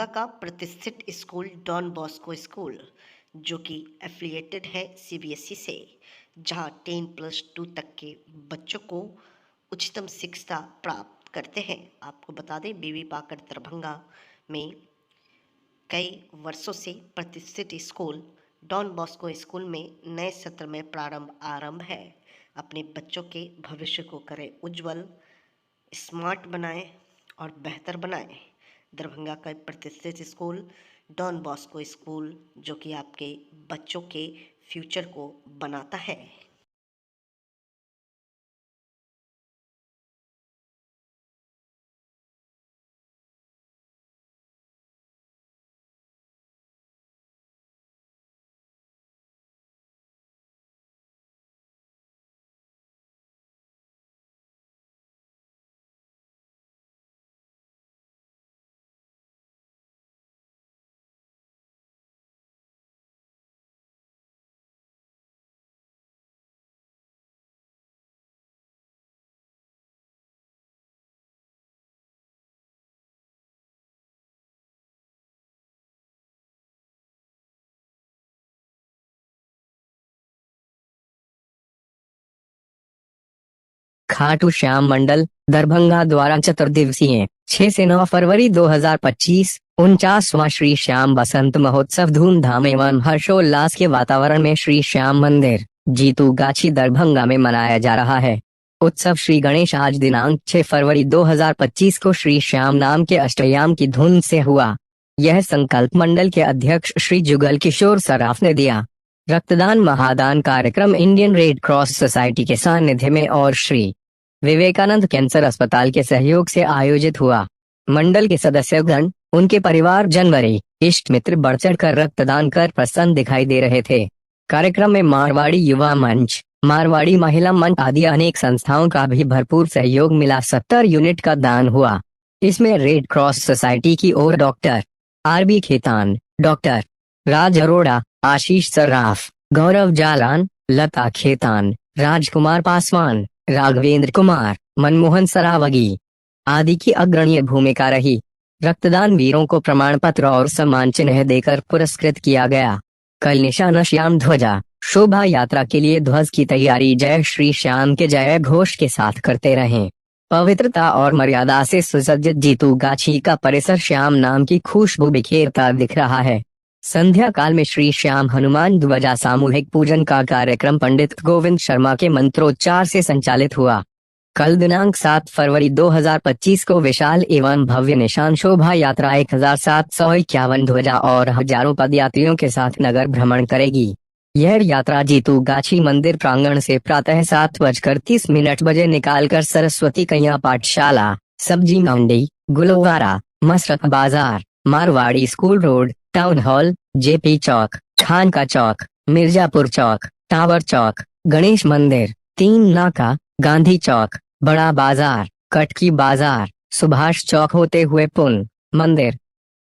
दरभंगा का प्रतिष्ठित school don Bosco school जो कि एफिलिएटेड है सीबीएसई से, जहां 10+2 तक के बच्चों को उच्चतम शिक्षा प्राप्त करते हैं। आपको बता दें, बीबी पाकर दरभंगा में कई वर्षों से प्रतिष्ठित स्कूल डॉन बॉस्को स्कूल में नए सत्र में आरंभ है। अपने बच्चों के भविष्य को करें उज्जवल, स्मार्ट बनाएं और बेहतर बनाएं। दरभंगा का प्रतिष्ठित स्कूल डॉन बॉस्को स्कूल जो कि आपके बच्चों के फ्यूचर को बनाता है। खाटू श्याम मंडल दरभंगा द्वारा चतुर्दिवसीय 6 से 9 फरवरी 2025 49वां श्री श्याम बसंत महोत्सव धूमधाम एवं हर्षोल्लास के वातावरण में श्री श्याम मंदिर जीतू गाछी दरभंगा में मनाया जा रहा है। उत्सव श्री गणेश आज दिनांक 6 फरवरी 2025 को श्री श्याम नाम के अष्टयाम की धुन से हुआ। यह संकल्प मंडल के अध्यक्ष श्री जुगल किशोर सराफ ने दिया। रक्तदान महादान कार्यक्रम इंडियन रेड क्रॉस सोसाइटी के सानिध्य में और श्री विवेकानंद कैंसर अस्पताल के सहयोग से आयोजित हुआ। मंडल के सदस्यगण, उनके परिवार जनवरी इष्ट मित्र बढ़ चढ़ कर रक्तदान कर प्रसन्न दिखाई दे रहे थे। कार्यक्रम में मारवाड़ी युवा मंच, मारवाड़ी महिला मंच आदि अनेक संस्थाओं का भी भरपूर सहयोग मिला। 70 यूनिट का दान हुआ। इसमें रेड क्रॉस सोसाइटी की ओर डॉक्टर आरबी खेतान, डॉक्टर राज अरोड़ा, आशीष सर्राफ, गौरव जालान, लता खेतान, राजकुमार पासवान, राघवेंद्र कुमार, मनमोहन सरावगी आदि की अग्रणी भूमिका रही। रक्तदान वीरों को प्रमाण पत्र और सम्मान चिन्ह देकर पुरस्कृत किया गया। कल निशान श्याम ध्वजा शोभा यात्रा के लिए ध्वज की तैयारी जय श्री श्याम के जय घोष के साथ करते रहें। पवित्रता और मर्यादा से सुसज्जित जीतू गाछी का परिसर श्याम नाम की खुशबू बिखेरता दिख रहा है। संध्या काल में श्री श्याम हनुमान ध्वजा सामूहिक पूजन का कार्यक्रम पंडित गोविंद शर्मा के मंत्रोच्चार से संचालित हुआ। कल दिनांक 7 फरवरी 2025 को विशाल एवं भव्य निशान शोभा यात्रा 1751 ध्वजा और हजारों पदयात्रियों के साथ नगर भ्रमण करेगी। यह यात्रा जीतू गाछी मंदिर प्रांगण से प्रातः 7:30 बजे निकालकर सरस्वती कन्या पाठशाला, सब्जी मंडी, Gulwara, Masrat Bazaar, Marwari school road, town hall, JP Chowk, Khanka Chowk, Mirzapur Chowk, tower Chowk, Ganesh Mandir, 3 नाका, गांधी चौक, बड़ा बाजार, कटकी बाजार, सुभाष चौक होते हुए पुन मंदिर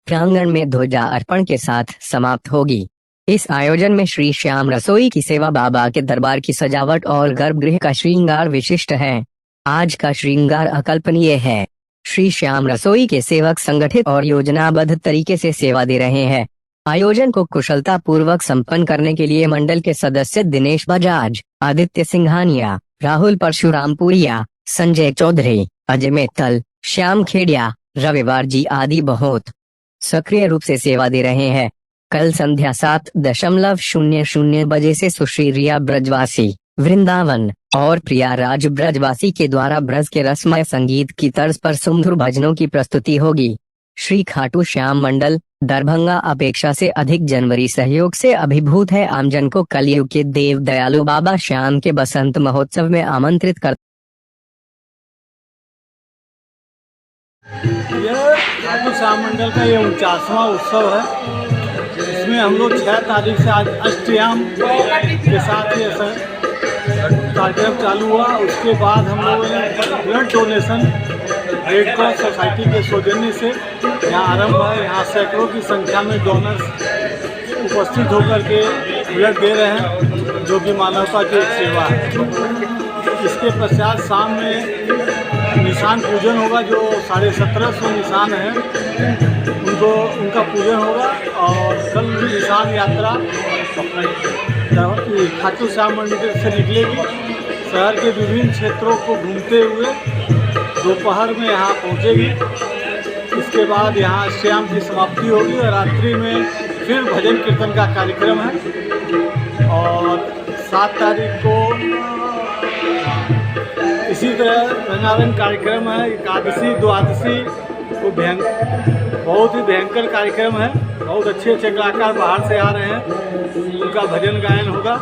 प्रांगण में ध्वजा अर्पण के साथ समाप्त होगी। इस आयोजन में श्री श्याम रसोई की सेवा, बाबा के दरबार की सजावट और गर्भगृह का श्रृंगार विशिष्ट है। आज का श्रृंगार अकल्पनीय है। श्री श्याम रसोई के सेवक संगठित और योजनाबद्ध तरीके से सेवा दे रहे हैं। आयोजन को कुशलता पूर्वक संपन्न करने के लिए मंडल के सदस्य दिनेश बजाज, आदित्य सिंघानिया, राहुल परशुरामपुरिया, संजय चौधरी, अजय मेहतल, श्याम खेड़िया, रविवार जी आदि बहुत सक्रिय रूप से सेवा दे रहे हैं। कल संध्या 7:00 बजे से सुश्री रिया ब्रजवासी, वृंदावन और प्रिया राज ब्रजवासी के द्वारा ब्रज के रसमय संगीत की तर्ज पर सुमधुर भजनों की प्रस्तुति होगी। श्री खाटू श्याम मंडल दरभंगा अपेक्षा से अधिक जनवरी सहयोग से अभिभूत है। आमजन को कलयुग के देव दयालु बाबा श्याम के बसंत महोत्सव में आमंत्रित कर यह खाटू श्याम मंडल का ये 49वां उत्सव है। इसमें हम लोग 6 तारीख से आज अष्टयाम के साथ ये कार्यक्रम चालू हुआ। उसके बाद हम लोगों ने blood donation red cross society के सौजन्य से यहाँ आरंभ है। यहाँ सैकड़ों की संख्या में डोनर्स उपस्थित होकर के ब्लड दे रहे हैं, जो कि मानवता की एक सेवा है। इसके पश्चात शाम में निशान पूजन होगा, जो 1750 निशान हैं। उसको उनका पूजन होगा। और कल निशान यात्रा खाटू श्याम मंदिर से निकलेगी। शहर के विभिन्न क्षेत्रों को घूमते हुए दोपहर में यहाँ पहुँचेगी। इसके बाद यहाँ अष्टयाम की समाप्ति होगी और रात्रि में फिर भजन कीर्तन का कार्यक्रम है। और 7 तारीख को इसी तरह रंगारंग कार्यक्रम है। एकादशी द्वादशी को बहुत ही भयंकर कार्यक्रम है। बहुत अच्छे अच्छे कलाकार बाहर से आ रहे हैं, उनका भजन गायन होगा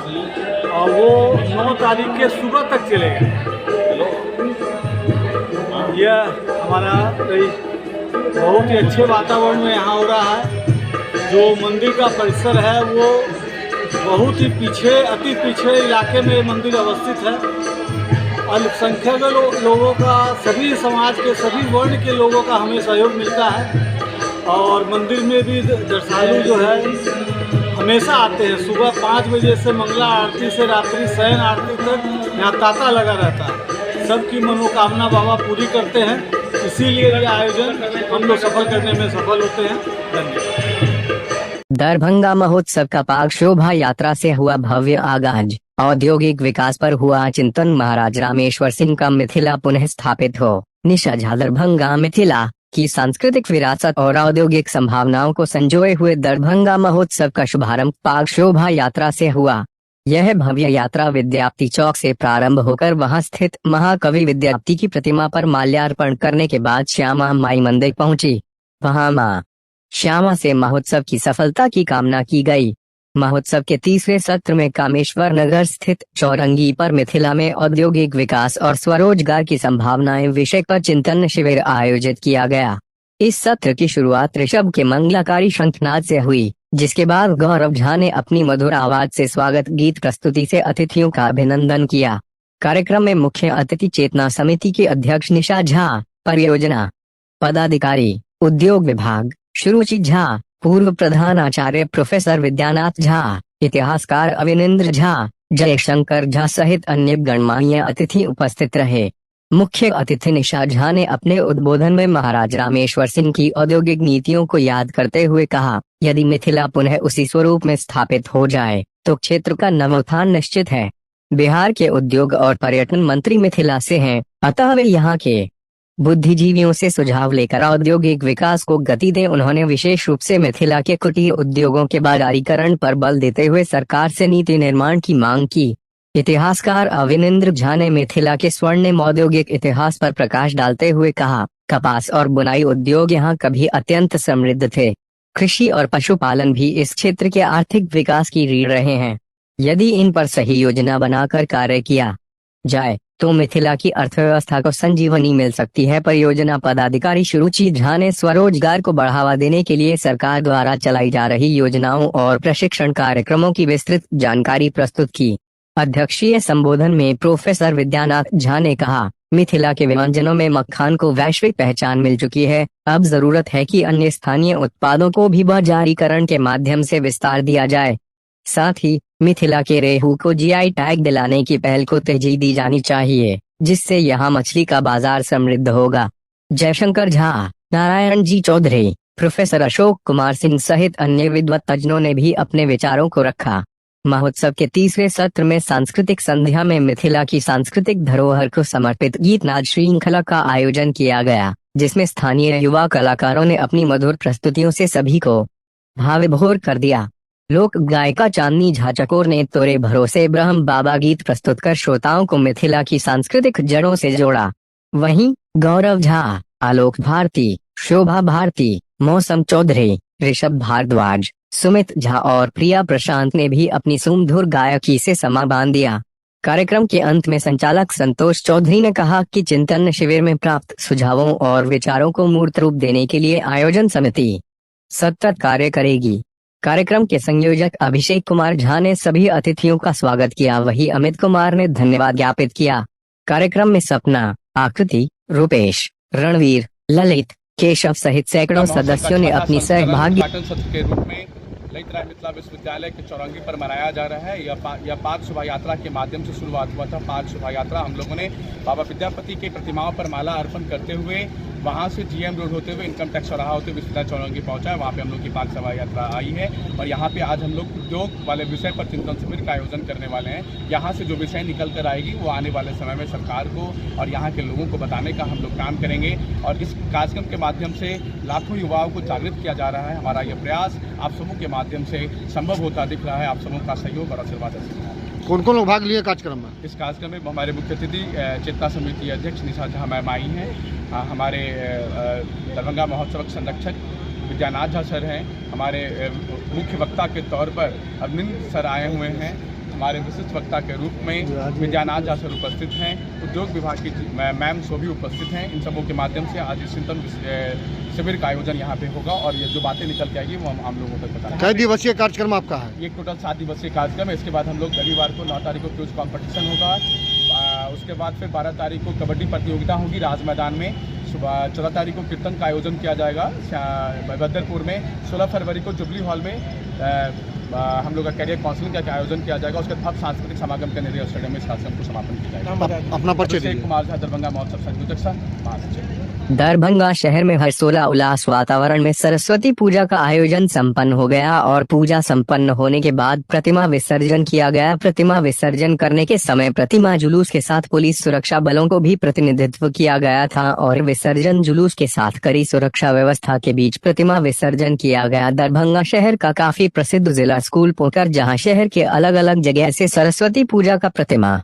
और वो 9 तारीख के सुबह तक चलेगा। यह हमारा बहुत ही अच्छे वातावरण में यहाँ हो रहा है। जो मंदिर का परिसर है वो बहुत ही पीछे, अति पीछे इलाके में मंदिर अवस्थित है। अल्पसंख्यक लोगों का, सभी समाज के, सभी वर्ण के लोगों का हमें सहयोग मिलता है। और मंदिर में भी दर्शनालु जो है हमेशा आते हैं। सुबह 5 बजे से मंगला आरती से रात्रि शयन आरती तक यहाँ तांता लगा रहता है। सबकी मनोकामना बाबा पूरी करते हैं, इसीलिए ये आयोजन हम लोग सफल करने में सफल होते हैं। धन्यवाद। दरभंगा महोत्सव का पाग शोभा यात्रा से हुआ भव्य आगाज। औद्योगिक विकास पर हुआ चिंतन। महाराज रामेश्वर सिंह का मिथिला पुनः स्थापित हो। निशा झा। दरभंगा मिथिला की सांस्कृतिक विरासत और औद्योगिक संभावनाओं को संजोए हुए दरभंगा महोत्सव का शुभारंभ पाग शोभा यात्रा से हुआ। यह भव्य यात्रा विद्यापति चौक से प्रारंभ होकर वहां स्थित महाकवि विद्यापति की प्रतिमा पर माल्यार्पण करने के बाद श्यामा माई मंदिर पहुंची। वहां मां श्यामा से महोत्सव की सफलता की कामना की गई। महोत्सव के 30वें सत्र में कामेश्वर नगर स्थित चौरंगी पर मिथिला में औद्योगिक विकास और स्वरोजगार की संभावनाएं विषय पर चिंतन शिविर आयोजित किया गया। इस सत्र की शुरुआत ऋषभ के मंगलाकारी शंखनाद से हुई, जिसके बाद गौरव झा ने अपनी मधुर आवाज से स्वागत गीत प्रस्तुति से अतिथियों का अभिनंदन किया। कार्यक्रम में मुख्य अतिथि चेतना समिति की अध्यक्ष निशा झा, परियोजना पदाधिकारी उद्योग विभाग सुरुचि झा, पूर्व प्रधानाचार्य प्रोफेसर विद्यानाथ झा, इतिहासकार अविनेंद्र झा, जयशंकर झा सहित अन्य गणमान्य अतिथि उपस्थित रहे। मुख्य अतिथि निशा झा ने अपने उद्बोधन में महाराज रामेश्वर सिंह की औद्योगिक नीतियों को याद करते हुए कहा, यदि मिथिला पुनः उसी स्वरूप में स्थापित हो जाए तो क्षेत्र का नवोत्थान निश्चित है। बिहार के उद्योग और पर्यटन मंत्री मिथिला से हैं, अतः वे यहाँ के बुद्धिजीवियों से सुझाव लेकर औद्योगिक विकास को गति दें। उन्होंने विशेष रूप से मिथिला के कुटीर उद्योगों के बाजारीकरण पर बल देते हुए सरकार से नीति निर्माण की मांग की। इतिहासकार अविनेंद्र झा ने मिथिला के स्वर्णिम औद्योगिक इतिहास पर प्रकाश डालते हुए कहा, कपास और बुनाई उद्योग यहाँ कभी अत्यंत समृद्ध थे। कृषि और पशुपालन भी इस क्षेत्र के आर्थिक विकास की रीढ़ रहे हैं। यदि इन पर सही योजना बनाकर कार्य किया जाए तो मिथिला की अर्थव्यवस्था को संजीवनी मिल सकती है। परियोजना पदाधिकारी सुरुचि झा ने स्वरोजगार को बढ़ावा देने के लिए सरकार द्वारा चलाई जा रही योजनाओं और प्रशिक्षण कार्यक्रमों की विस्तृत जानकारी प्रस्तुत की। अध्यक्षीय संबोधन में प्रोफेसर विद्यानाथ झा ने कहा, मिथिला के व्यंजनों में मक्खान को वैश्विक पहचान मिल चुकी है। अब जरूरत है कि अन्य स्थानीय उत्पादों को भी बाजारीकरण के माध्यम से विस्तार दिया जाए। साथ ही मिथिला के रेहू को जीआई टैग दिलाने की पहल को तेजी दी जानी चाहिए, जिससे यहाँ मछली का बाजार समृद्ध होगा। जयशंकर झा, नारायण जी चौधरी, प्रोफेसर अशोक कुमार सिंह सहित अन्य विद्वत्तजनों ने भी अपने विचारों को रखा। महोत्सव के 30वें सत्र में सांस्कृतिक संध्या में मिथिला की सांस्कृतिक धरोहर को समर्पित गीतनाद श्रृंखला का आयोजन किया गया, जिसमें स्थानीय युवा कलाकारों ने अपनी मधुर प्रस्तुतियों से सभी को भावविभोर कर दिया। लोक गायिका चांदनी झा चकोर ने तोरे भरोसे ब्रह्म बाबा गीत प्रस्तुत कर श्रोताओं को मिथिला की सांस्कृतिक जड़ों से जोड़ा। वहीं गौरव झा, आलोक भारती, शोभा भारती, मौसम चौधरी, ऋषभ भारद्वाज, सुमित झा और प्रिया प्रशांत ने भी अपनी सुमधुर गायकी से समा बांध दिया। कार्यक्रम के अंत में संचालक संतोष चौधरी ने कहा कि चिंतन शिविर में प्राप्त सुझावों और विचारों को मूर्त रूप देने के लिए आयोजन समिति सतत कार्य करेगी। कार्यक्रम के संयोजक अभिषेक कुमार झा ने सभी अतिथियों का स्वागत किया। वहीं अमित कुमार ने धन्यवाद ज्ञापित किया। कार्यक्रम में सपना, आकृति, रूपेश, रणवीर, ललित, केशव सहित सैकड़ों सदस्यों ने अपनी सहभागिता ललित राय मिथिला विश्वविद्यालय के चौरंगी पर मनाया जा रहा है। यह पाद शोभा यात्रा के माध्यम से शुरुआत हुआ था। पाद शोभा यात्रा हम लोगों ने बाबा विद्यापति की प्रतिमाओं पर माला अर्पण करते हुए वहाँ से जीएम रोड होते हुए इनकम टैक्स चौराहा होते हुए विश्वविद्यालय चौरंगी पहुँचा है। वहाँ पे हम लोग की पाक सभा यात्रा आई है और यहाँ पे आज हम लोग उद्योग वाले विषय पर चिंतन शिविर का आयोजन करने वाले हैं। यहाँ से जो विषय निकल कर आएगी वो आने वाले समय में सरकार को और यहाँ के लोगों को बताने का हम लोग काम करेंगे और इस कार्यक्रम के माध्यम से लाखों युवाओं को जागृत किया जा रहा है। हमारा यह प्रयास आप समूह के माध्यम से संभव होता दिख रहा है। आप समूह का सहयोग और आशीर्वाद है। कौन कौन लोग भाग लिए कार्यक्रम में? इस कार्यक्रम में हमारे मुख्य अतिथि चेतना समिति अध्यक्ष निशा झा मैम आई हैं, हमारे दरभंगा महोत्सव संरक्षक विद्यानाथ झा सर हैं, हमारे मुख्य वक्ता के तौर पर अरविंद सर आए हुए हैं, हमारे विशिष्ट वक्ता के रूप में विद्यानाथ झा सर उपस्थित हैं, उद्योग विभाग की मैम सो भी उपस्थित हैं। इन सबों के माध्यम से आज इस चिंतन शिविर का आयोजन यहाँ पे होगा और ये जो बातें निकल के आएगी वो हम आम लोगों तक बताएंगे। कई दिवसीय कार्यक्रम आपका है? ये टोटल 7 दिवसीय कार्यक्रम है। इसके बाद हम लोग रविवार को 9 तारीख को क्विज कॉम्पिटिशन होगा, उसके बाद फिर 12 तारीख को कबड्डी प्रतियोगिता होगी राज मैदान में, सुबह 14 तारीख को कीर्तन का आयोजन किया जाएगा बदरपुर में, 16 फरवरी को जुबली हॉल में हम लोग का कैरियर काउंसलिंग का आयोजन किया जाएगा। उसके बाद सांस्कृतिक समागम के निर्णय स्टेडियम में इस कार्यक्रम को समापन किया जाएगा। अपना परिचय दीजिए। कुमार झा, दरभंगा महोत्सव संयोजक सह महासचिव। दरभंगा शहर में हर्षोल्लास वातावरण में सरस्वती पूजा का आयोजन संपन्न हो गया और पूजा संपन्न होने के बाद प्रतिमा विसर्जन किया गया। प्रतिमा विसर्जन करने के समय प्रतिमा जुलूस के साथ पुलिस सुरक्षा बलों को भी प्रतिनिधित्व किया गया था और विसर्जन जुलूस के साथ कड़ी सुरक्षा व्यवस्था के बीच प्रतिमा विसर्जन किया गया। दरभंगा शहर का काफी प्रसिद्ध जिला स्कूल पोखर, जहाँ शहर के अलग अलग जगह से सरस्वती पूजा का प्रतिमा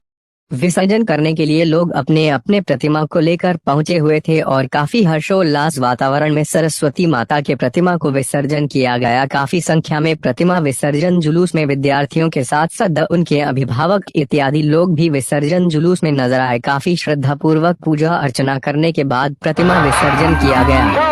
विसर्जन करने के लिए लोग अपने अपने प्रतिमा को लेकर पहुंचे हुए थे और काफी हर्षोल्लास वातावरण में सरस्वती माता के प्रतिमा को विसर्जन किया गया। काफी संख्या में प्रतिमा विसर्जन जुलूस में विद्यार्थियों के साथ साथ उनके अभिभावक इत्यादि लोग भी विसर्जन जुलूस में नजर आए। काफी श्रद्धा पूर्वक पूजा अर्चना करने के बाद प्रतिमा विसर्जन किया गया।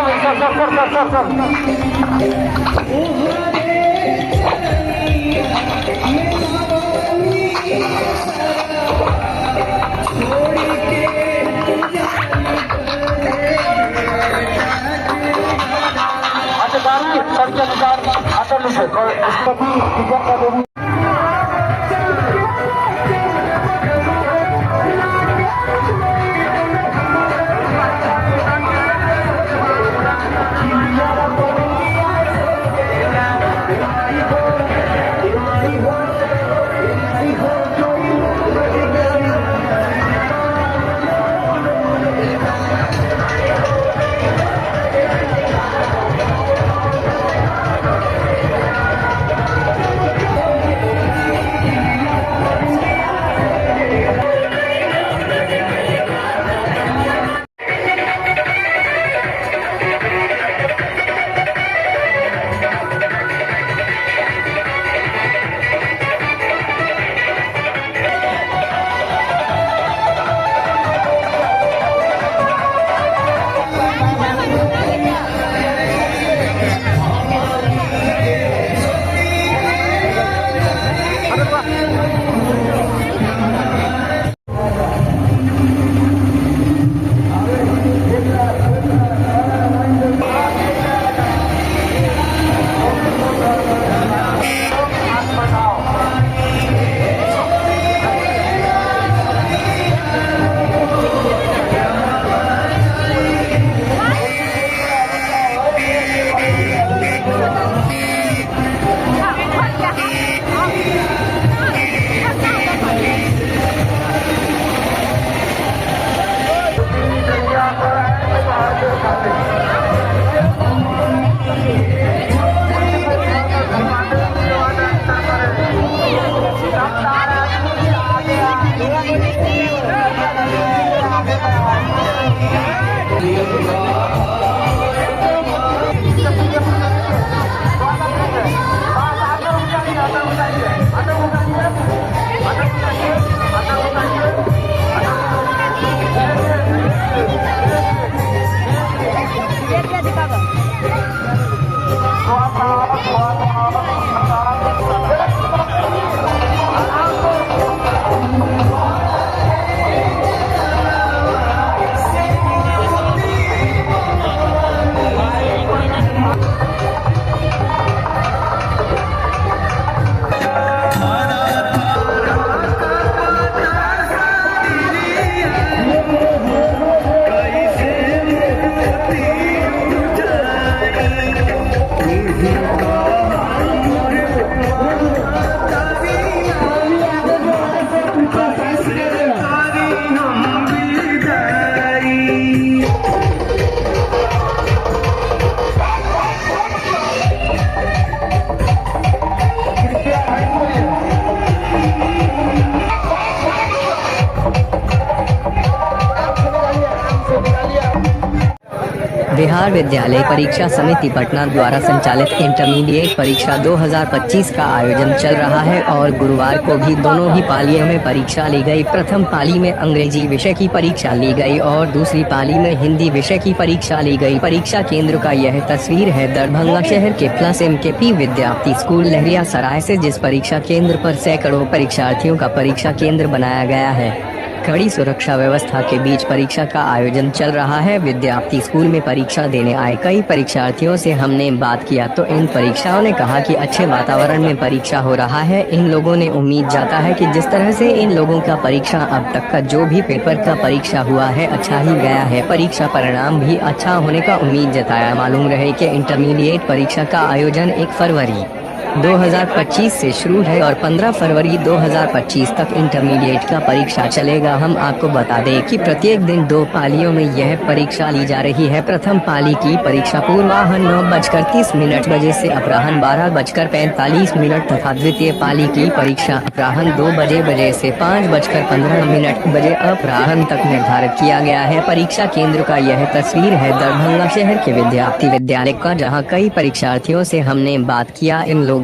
बिहार विद्यालय परीक्षा समिति पटना द्वारा संचालित इंटरमीडिएट परीक्षा 2025 का आयोजन चल रहा है और गुरुवार को भी दोनों ही पालियों में परीक्षा ली गई। प्रथम पाली में अंग्रेजी विषय की परीक्षा ली गई और दूसरी पाली में हिंदी विषय की परीक्षा ली गई। परीक्षा केंद्र का यह तस्वीर है दरभंगा शहर के प्लस MKP विद्यार्थी स्कूल लहरियासराय से, जिस परीक्षा केंद्र पर सैकड़ों परीक्षार्थियों का परीक्षा केंद्र बनाया गया है। कड़ी सुरक्षा व्यवस्था के बीच परीक्षा का आयोजन चल रहा है। विद्यार्थी स्कूल में परीक्षा देने आए कई परीक्षार्थियों से हमने बात किया तो इन परीक्षाओं ने कहा कि अच्छे वातावरण में परीक्षा हो रहा है। इन लोगों ने उम्मीद जताया है कि जिस तरह से इन लोगों का परीक्षा अब तक का जो भी पेपर का परीक्षा हुआ है अच्छा ही गया है। परीक्षा परिणाम भी अच्छा होने का उम्मीद जताया। मालूम रहे कि इंटरमीडिएट परीक्षा का आयोजन 1 फरवरी 2025 से शुरू है और 15 फरवरी 2025 तक इंटरमीडिएट का परीक्षा चलेगा। हम आपको बता दें कि प्रत्येक दिन 2 पालियों में यह परीक्षा ली जा रही है। प्रथम पाली की परीक्षा पूर्वाह्न 9:30 बजे से अपराह्न 12:45 तथा द्वितीय पाली की परीक्षा अपराह्न 2 बजे से 5:15 बजे अपराह्न तक निर्धारित किया गया है। परीक्षा केंद्र का यह तस्वीर है दरभंगा शहर के विद्यार्थी विद्यालय का, जहां कई परीक्षार्थियों से हमने बात किया। इन लोगों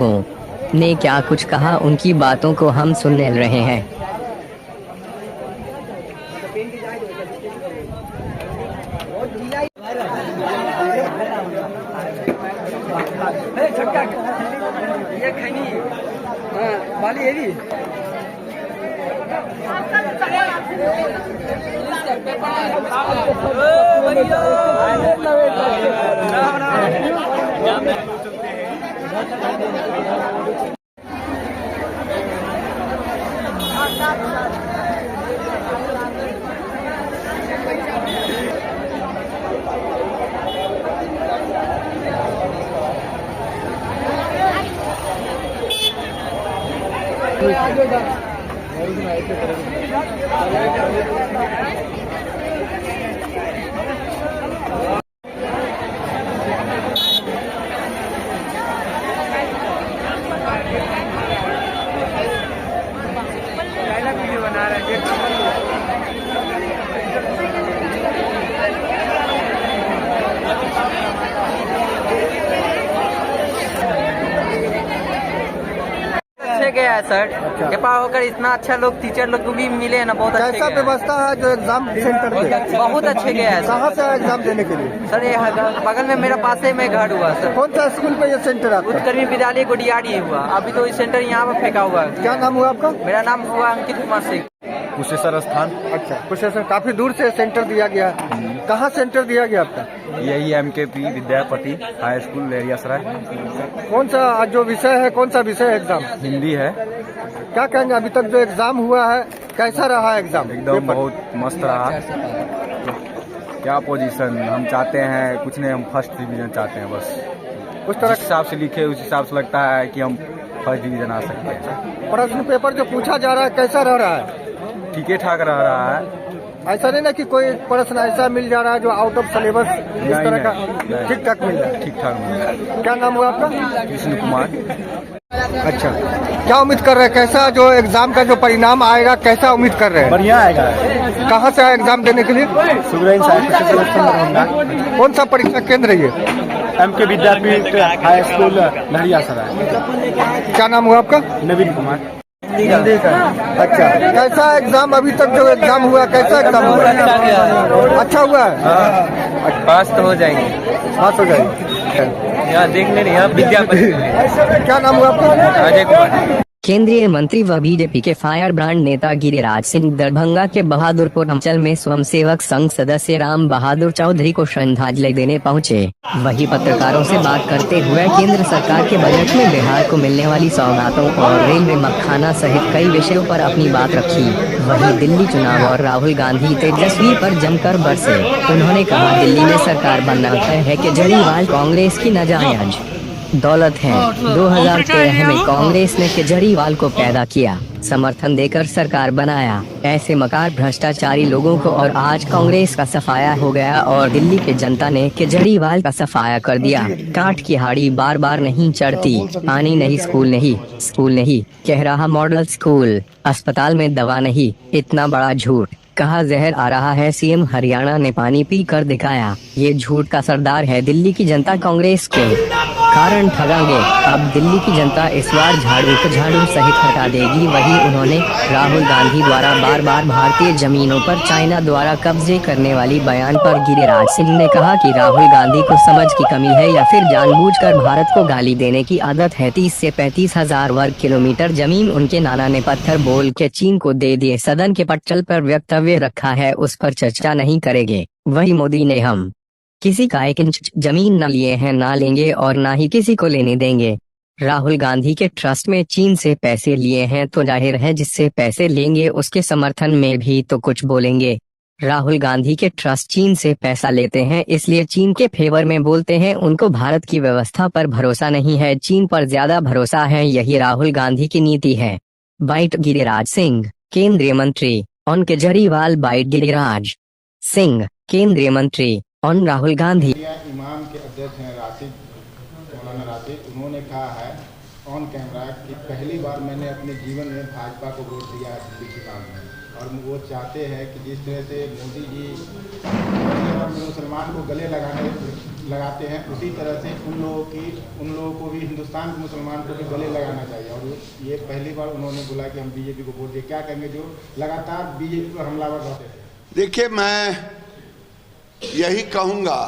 ने क्या कुछ कहा, उनकी बातों को हम सुन रहे हैं। गया है सर। कृपा होकर इतना अच्छा लोग टीचर लोग को भी मिले हैं ना, बहुत अच्छे कैसा व्यवस्था है जो एग्जाम सेंटर पे? बहुत अच्छे गया है। कहाँ से एग्जाम देने के लिए? सर ये बगल में मेरा पासे में घर हुआ सर। कौन सा स्कूल पे ये सेंटर आपका? उत्कर्मी विद्यालय गुडियाड़ी हुआ। अभी तो इस सेंटर यहाँ पर फेंका हुआ है। क्या नाम हुआ आपका? मेरा नाम हुआ अंकित कुमार सिंह। कुशेश्वर स्थान। अच्छा, कुशेश्वर। काफी दूर से सेंटर दिया गया। कहाँ सेंटर दिया गया आपका? यही MKP Vidyapati high school Laheriasarai. कौन सा आज जो विषय है, कौन सा विषय एग्जाम? हिंदी है। क्या कहेंगे अभी तक जो एग्जाम हुआ है, कैसा रहा एग्जाम? एकदम बहुत मस्त रहा। क्या पोजीशन हम चाहते हैं, कुछ नहीं, हम फर्स्ट डिवीजन चाहते हैं बस। उस तरह जिस हिसाब से लिखे उस हिसाब से लगता है कि हम फर्स्ट डिवीजन आ सकते हैं। प्रश्न पेपर जो पूछा जा रहा है कैसा रह रहा है? ठीक ठाक रह रहा है। ऐसा नहीं ना कि कोई प्रश्न ऐसा मिल जा रहा है जो आउट ऑफ सिलेबस इस तरह का? ठीक ठाक मिल रहा है। ठीक ठाक मिल रहा है। क्या नाम हुआ आपका? कृष्ण कुमार। अच्छा, क्या उम्मीद कर रहे हैं, कैसा जो एग्जाम का जो परिणाम आएगा कैसा उम्मीद कर रहे हैं? बढ़िया आएगा। कहाँ से आए एग्जाम देने के लिए? सुग्रहिणी साहित्य। कौन सा परीक्षा केंद्र है ये? MK विद्यापीठ हाई स्कूल लहरियासराय। क्या नाम हुआ आपका? नवीन कुमार। हिंदी का। अच्छा, कैसा एग्जाम अभी तक जो एग्जाम हुआ, कैसा एग्जाम हुआ? अच्छा हुआ है। पास तो हो जाएंगे। पास हो जाएगी। यहाँ देखने नहीं, यहाँ विद्यापति। क्या नाम हुआ आपका? अजय कुमार। केंद्रीय मंत्री व बीजेपी के फायर ब्रांड नेता गिरिराज सिंह दरभंगा के बहादुरपुर अंचल में स्वयंसेवक संघ सदस्य राम बहादुर चौधरी को श्रद्धांजलि देने पहुंचे। वहीं पत्रकारों से बात करते हुए केंद्र सरकार के बजट में बिहार को मिलने वाली सौगातों और रेलवे मखाना सहित कई विषयों पर अपनी बात रखी। वहीं दिल्ली चुनाव और राहुल गांधी तेजस्वी पर जमकर बरसे। उन्होंने कहा, दिल्ली में सरकार बनना तय है। केजरीवाल कांग्रेस की नाजायज दौलत है। 2013 में कांग्रेस ने केजरीवाल को पैदा किया, समर्थन देकर सरकार बनाया। ऐसे मकार भ्रष्टाचारी लोगों को और आज कांग्रेस का सफाया हो गया और दिल्ली की जनता ने केजरीवाल का सफाया कर दिया। काट की हाड़ी बार बार नहीं चढ़ती। पानी नहीं, स्कूल नहीं, कह रहा मॉडल स्कूल। अस्पताल में दवा नहीं, इतना बड़ा झूठ। कहा जहर आ रहा है, सीएम हरियाणा ने पानी पी कर दिखाया, ये झूठ का सरदार है दिल्ली की जनता, कांग्रेस के कारण ठगांगे। अब दिल्ली की जनता इस बार झाड़ू सहित हटा देगी। वहीं उन्होंने राहुल गांधी द्वारा बार बार भारतीय जमीनों पर चाइना द्वारा कब्जे करने वाली बयान पर गिरिराज सिंह ने कहा कि राहुल गांधी को समझ की कमी है या फिर जानबूझकर भारत को गाली देने की आदत है। 30 से 35 हजार वर्ग किलोमीटर जमीन उनके नाना ने पत्थर बोल के चीन को दे दिए। सदन के पटल पर वक्तव्य रखा है, उस पर चर्चा नहीं करेंगे। वही मोदी ने हम किसी का 1 इंच जमीन न लिए हैं, ना लेंगे और ना ही किसी को लेने देंगे। राहुल गांधी के ट्रस्ट में चीन से पैसे लिए हैं तो जाहिर है जिससे पैसे लेंगे उसके समर्थन में भी तो कुछ बोलेंगे। राहुल गांधी के ट्रस्ट चीन से पैसा लेते हैं, इसलिए चीन के फेवर में बोलते हैं। उनको भारत की व्यवस्था पर भरोसा नहीं है, चीन पर ज्यादा भरोसा है। यही राहुल गांधी की नीति है। बाइट गिरिराज सिंह, केंद्रीय मंत्री। ऑन केजरीवाल बाइट गिरिराज सिंह, केंद्रीय मंत्री। ऑन राहुल गांधी। इमाम के अध्यक्ष हैं मौलाना राशिद, उन्होंने कहा है ऑन कैमरा कि पहली बार मैंने अपने जीवन में भाजपा को वोट दिया है दिल्ली चुनाव में, और वो चाहते हैं कि जिस तरह से मोदी जी मुसलमान को गले लगाते हैं उसी तरह से उन लोगों को भी, हिंदुस्तान के मुसलमान को भी गले लगाना चाहिए। और ये पहली बार उन्होंने बोला कि हम बीजेपी को वोट दिए। क्या कहेंगे जो लगातार बीजेपी पर हमलावर रहते थे? देखिए, मैं यही कहूँगा,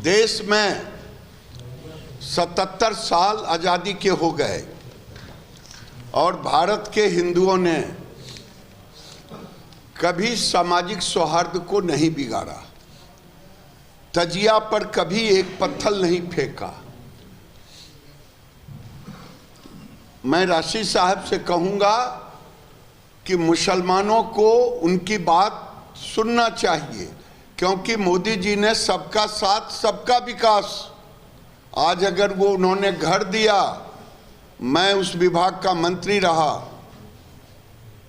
देश में 77 साल आज़ादी के हो गए और भारत के हिंदुओं ने कभी सामाजिक सौहार्द को नहीं बिगाड़ा, तजिया पर कभी एक पत्थर नहीं फेंका। मैं राशि साहब से कहूँगा कि मुसलमानों को उनकी बात सुनना चाहिए, क्योंकि मोदी जी ने सबका साथ सबका विकास, आज अगर वो उन्होंने घर दिया, मैं उस विभाग का मंत्री रहा,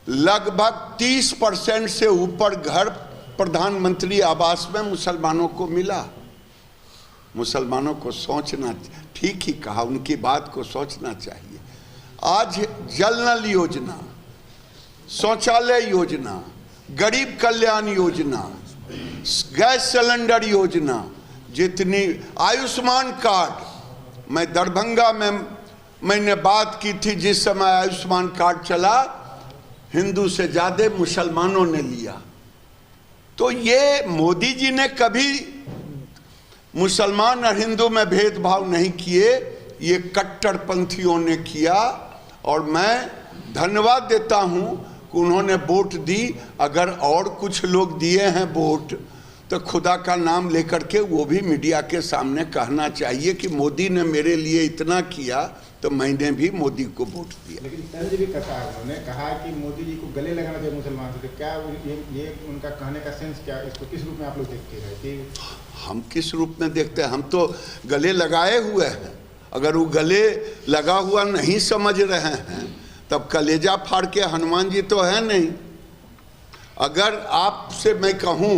लगभग 30% से ऊपर घर प्रधानमंत्री आवास में मुसलमानों को मिला। मुसलमानों को सोचना, ठीक ही कहा, उनकी बात को सोचना चाहिए। आज जल नल योजना, शौचालय योजना, गरीब कल्याण योजना, गैस सिलेंडर योजना, जितनी आयुष्मान कार्ड, मैं दरभंगा में मैंने बात की थी, जिस समय आयुष्मान कार्ड चला हिंदू से ज्यादा मुसलमानों ने लिया। तो ये मोदी जी ने कभी मुसलमान और हिंदू में भेदभाव नहीं किए, ये कट्टरपंथियों ने किया। और मैं धन्यवाद देता हूं कि उन्होंने वोट दी। अगर और कुछ लोग दिए हैं वोट तो खुदा का नाम लेकर के वो भी मीडिया के सामने कहना चाहिए कि मोदी ने मेरे लिए इतना किया तो मैंने भी मोदी को वोट दिया। लेकिन तंज भी कहा है, उन्होंने कहा कि मोदी जी को गले लगाना चाहिए मुसलमान से। क्या ये उनका कहने का सेंस क्या, इसको किस रूप में आप लोग देखते हैं? कि हम किस रूप में देखते हैं? हम तो गले लगाए हुए हैं। अगर वो गले लगा हुआ नहीं समझ रहे हैं तब कलेजा फाड़ के हनुमान जी तो है नहीं। अगर आपसे मैं कहूं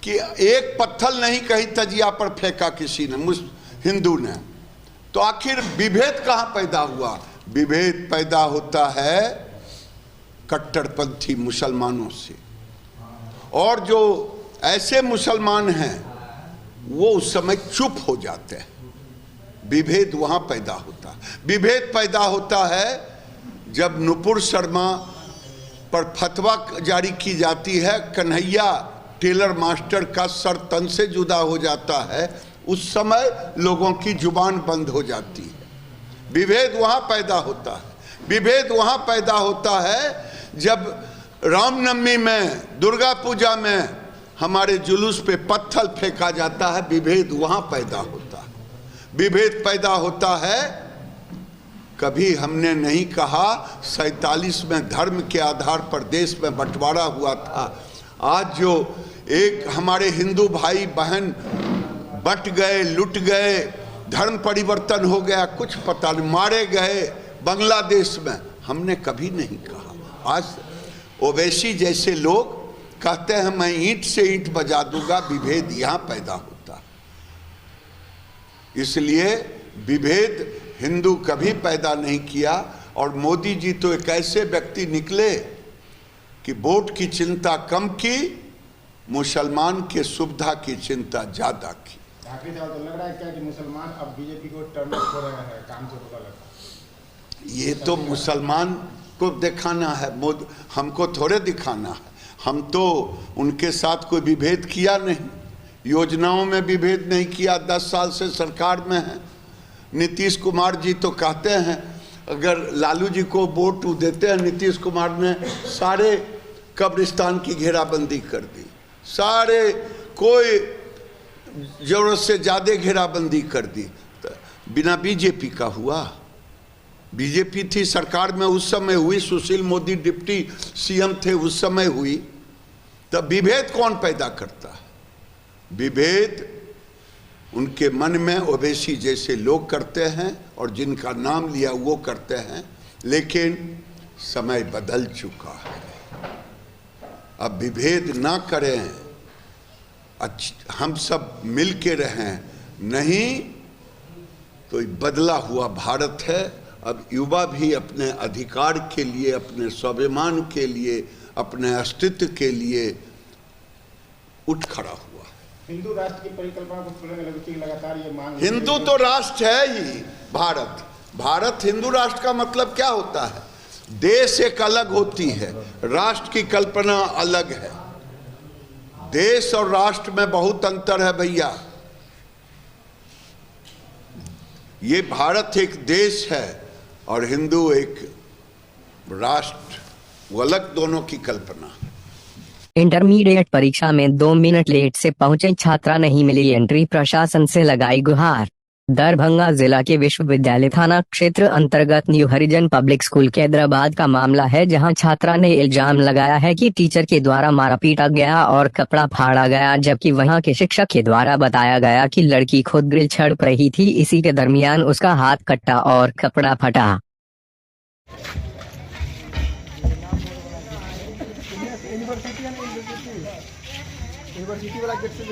कि एक पत्थर नहीं कहीं तजिया पर फेंका किसी ने, हिंदू ने, तो आखिर विभेद कहां पैदा हुआ? विभेद पैदा होता है कट्टरपंथी मुसलमानों से, और जो ऐसे मुसलमान हैं वो उस समय चुप हो जाते हैं। विभेद वहां पैदा होता है। विभेद पैदा होता है जब नुपुर शर्मा पर फतवा जारी की जाती है, कन्हैया टेलर मास्टर का सर तन से जुदा हो जाता है, उस समय लोगों की जुबान बंद हो जाती है। विभेद वहां पैदा होता है। विभेद वहां पैदा होता है जब रामनवमी में, दुर्गा पूजा में हमारे जुलूस पे पत्थर फेंका जाता है। विभेद वहां पैदा होता है। विभेद पैदा होता है, कभी हमने नहीं कहा 47 में धर्म के आधार पर देश में बंटवारा हुआ था। आज जो एक हमारे हिंदू भाई बहन बट गए, लुट गए, धर्म परिवर्तन हो गया, कुछ पता नहीं, मारे गए बांग्लादेश में, हमने कभी नहीं कहा। आज ओवैसी जैसे लोग कहते हैं मैं ईंट से ईंट बजा दूंगा। विभेद यहाँ पैदा होता है। इसलिए विभेद हिंदू कभी पैदा नहीं किया। और मोदी जी तो एक ऐसे व्यक्ति निकले कि वोट की चिंता कम की, मुसलमान के सुविधा की चिंता ज्यादा की। आखिरी सवाल, तो लग रहा है क्या कि मुसलमान अब बीजेपी को टर्न अप हो रहे हैं, काम से पता लगता है? ये तो मुसलमान को दिखाना है, हमको थोड़े दिखाना है। हम तो उनके साथ कोई विभेद किया नहीं, योजनाओं में विभेद नहीं किया, 10 साल से सरकार में है। नीतीश कुमार जी तो कहते हैं अगर लालू जी को वोट देते हैं, नीतीश कुमार ने सारे कब्रिस्तान की घेराबंदी कर दी, सारे कोई जरूरत से ज़्यादा घेराबंदी कर दी। तो बिना बीजेपी का हुआ? बीजेपी थी सरकार में उस समय हुई, सुशील मोदी डिप्टी सीएम थे उस समय हुई। तब विभेद कौन पैदा करता है? विभेद उनके मन में ओवैसी जैसे लोग करते हैं और जिनका नाम लिया वो करते हैं। लेकिन समय बदल चुका है, अब विभेद ना करें, हम सब मिल के रहें, नहीं तो बदला हुआ भारत है। अब युवा भी अपने अधिकार के लिए, अपने स्वाभिमान के लिए, अपने अस्तित्व के लिए उठ खड़ा हुआ। हिंदू राष्ट्र की परिकल्पना को छोड़ने लगातार ये मांग, हिंदू तो राष्ट्र है ही, भारत हिंदू राष्ट्र का मतलब क्या होता है? देश एक अलग होती है, राष्ट्र की कल्पना अलग है। देश और राष्ट्र में बहुत अंतर है भैया। ये भारत एक देश है और हिंदू एक राष्ट्र, वो अलग दोनों की कल्पना। इंटरमीडिएट परीक्षा में 2 मिनट लेट से पहुंचे छात्रा नहीं मिली एंट्री, प्रशासन से लगाई गुहार। दरभंगा जिला के विश्वविद्यालय थाना क्षेत्र अंतर्गत न्यू हरिजन पब्लिक स्कूल के हैदराबाद का मामला है, जहां छात्रा ने इल्जाम लगाया है कि टीचर के द्वारा मारा पीटा गया और कपड़ा फाड़ा गया, जबकि वहां के शिक्षक के द्वारा बताया गया कि लड़की खुद ग्रिल छड़प रही थी, इसी के दरमियान उसका हाथ कटा और कपड़ा फटा। यूनिवर्सिटी वाला गेट से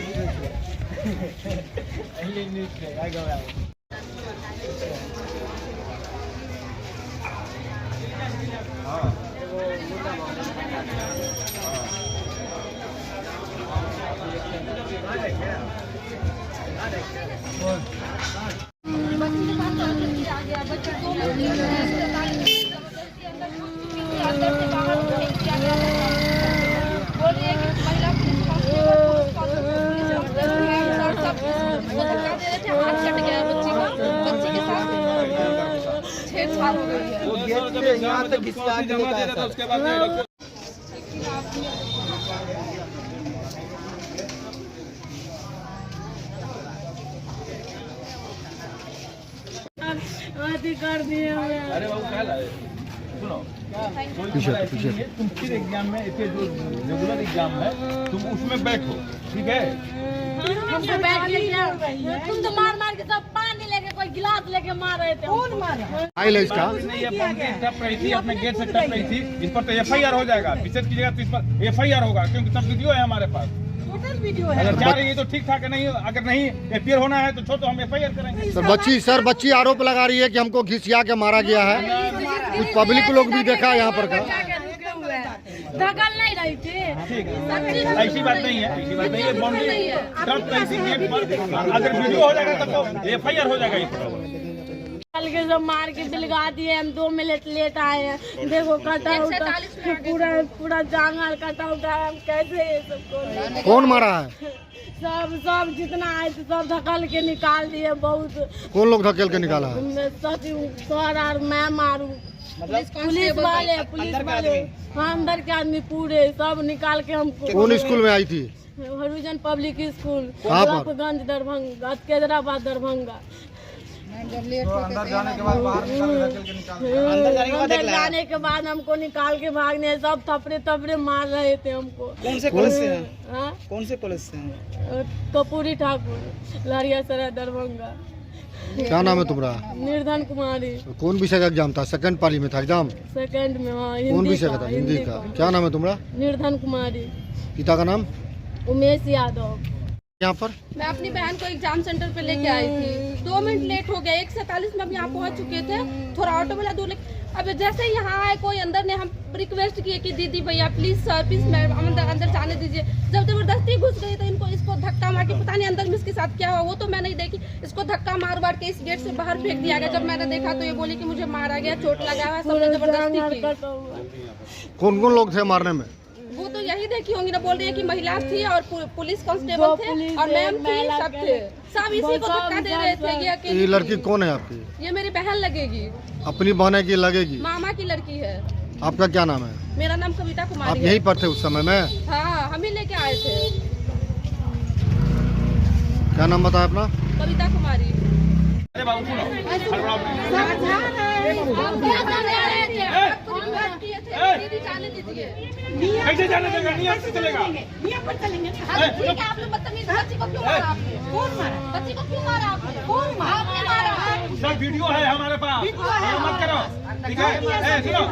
यहाँ तक उसके बाद कर दिए। अरे बाबू क्या लाए? सुनो, तुम किस एग्जाम में, जो रेगुलर एग्जाम है तुम उसमें बैठो, ठीक है? तुम तो मार मार के सब पानी लेके, कोई गिलास लेके मार रहे थे। कौन मारा? इसका ये टप रही थी, अपने गेट से टप रही थी। इस पर तो एफआईआर हो जाएगा, विशेष कीजिएगा तो इस पर एफआईआर होगा, क्योंकि सब वीडियो है हमारे पास। वीडियो है। अगर जा रही है तो ठीक ठाक है, नहीं अगर नहीं एफआईआर होना है तो छोड़, तो हम एफआईआर करेंगे। सर बच्ची आरोप लगा रही है कि हमको घिसिया के मारा गया है। कुछ पब्लिक लोग भी देखा यहाँ पर का। दखल नहीं रही थी। ऐसी बात नहीं है, ऐसी बात नहीं है। बाउंड्री तब कैसी गेट पर अगर वीडियो हो जाएगा तब तो एफआईआर हो जाएगा। कल के सब मार के दिलगा दिए, हम 2 मिनट लेट आए हैं। देखो कटा उटा पूरा जांघा कटा उटा, हम कैसे ये सब? कौन मारा है? सब जितना आए थे सब धकल के निकाल दिए। बहुत कौन लोग धकेल के निकाला है? सचिव सर और मैं मारू, पुलिस वाले हाँ, अंदर के आदमी पूरे सब निकाल के हमको। कौन स्कूल में आई थी? हरिजन पब्लिक स्कूल, गंज दरभंगा, कैदराबाद दरभंगा। अंदर जाने के बाद अंदर जाने के बाद हमको निकाल के भागने, सब थपड़े मार रहे थे हमको। कौन से कॉलेज से हैं? कौन से कॉलेज से हैं? कपूरी ठाकुर, लहरियासराय, दरभंगा। क्या नाम है तुम्हारा? निर्धन कुमारी। कौन विषय का एग्जाम था? सेकंड पाली में था एग्जाम? सेकंड में हाँ। कौन विषय का था? हिंदी का। क्या नाम है तुम्हारा? निर्धन कुमारी। पिता का नाम? उमेश यादव। यहाँ पर मैं अपनी बहन को एग्जाम सेंटर पे लेके आई थी, 2 मिनट लेट हो गया। 1:47 में हम यहाँ पहुँच चुके थे। थोड़ा ऑटो वाला दूर अब जैसे यहाँ आए कोई अंदर ने, हम रिक्वेस्ट किए कि दीदी भैया प्लीज सर प्लीज मैम अंदर जाने दीजिए। जब जबरदस्ती घुस गई तो इसको धक्का मार के, पता नहीं अंदर में इसके साथ क्या हुआ वो तो मैं नहीं देखी, इसको धक्का मार के इस गेट से बाहर फेंक दिया गया। जब मैंने देखा तो ये बोली कि मुझे मारा गया, चोट लगा हुआ, सबने जबरदस्ती की। कौन कौन लोग थे मारने में? वो तो यही देखी होंगी ना, बोल रही है कि महिला थी और पुलिस कांस्टेबल थे और मैम थी, सब थे, सब इसी को धक्का दे रहे थे। ये लड़की कौन है आपकी? ये मेरी बहन लगेगी। अपनी बहन है कि लगेगी? मामा की लड़की है। आपका क्या नाम है? मेरा नाम कविता कुमारी। आप यहीं पर थे उस समय में? हाँ, हम ही लेके आए थे। क्या नाम बताया अपना? कविता कुमारी। कैसे जाने देगा? नियम से चलेगा। नियम पर चलेंगे। ठीक है, आप लोग बदतमीज, बच्ची को क्यों मारा आपने? कौन मारा? बच्ची को क्यों मारा आपने? कौन मारा? आपने मारा। सर वीडियो है हमारे पास, मत करो, ठीक है? सुनो,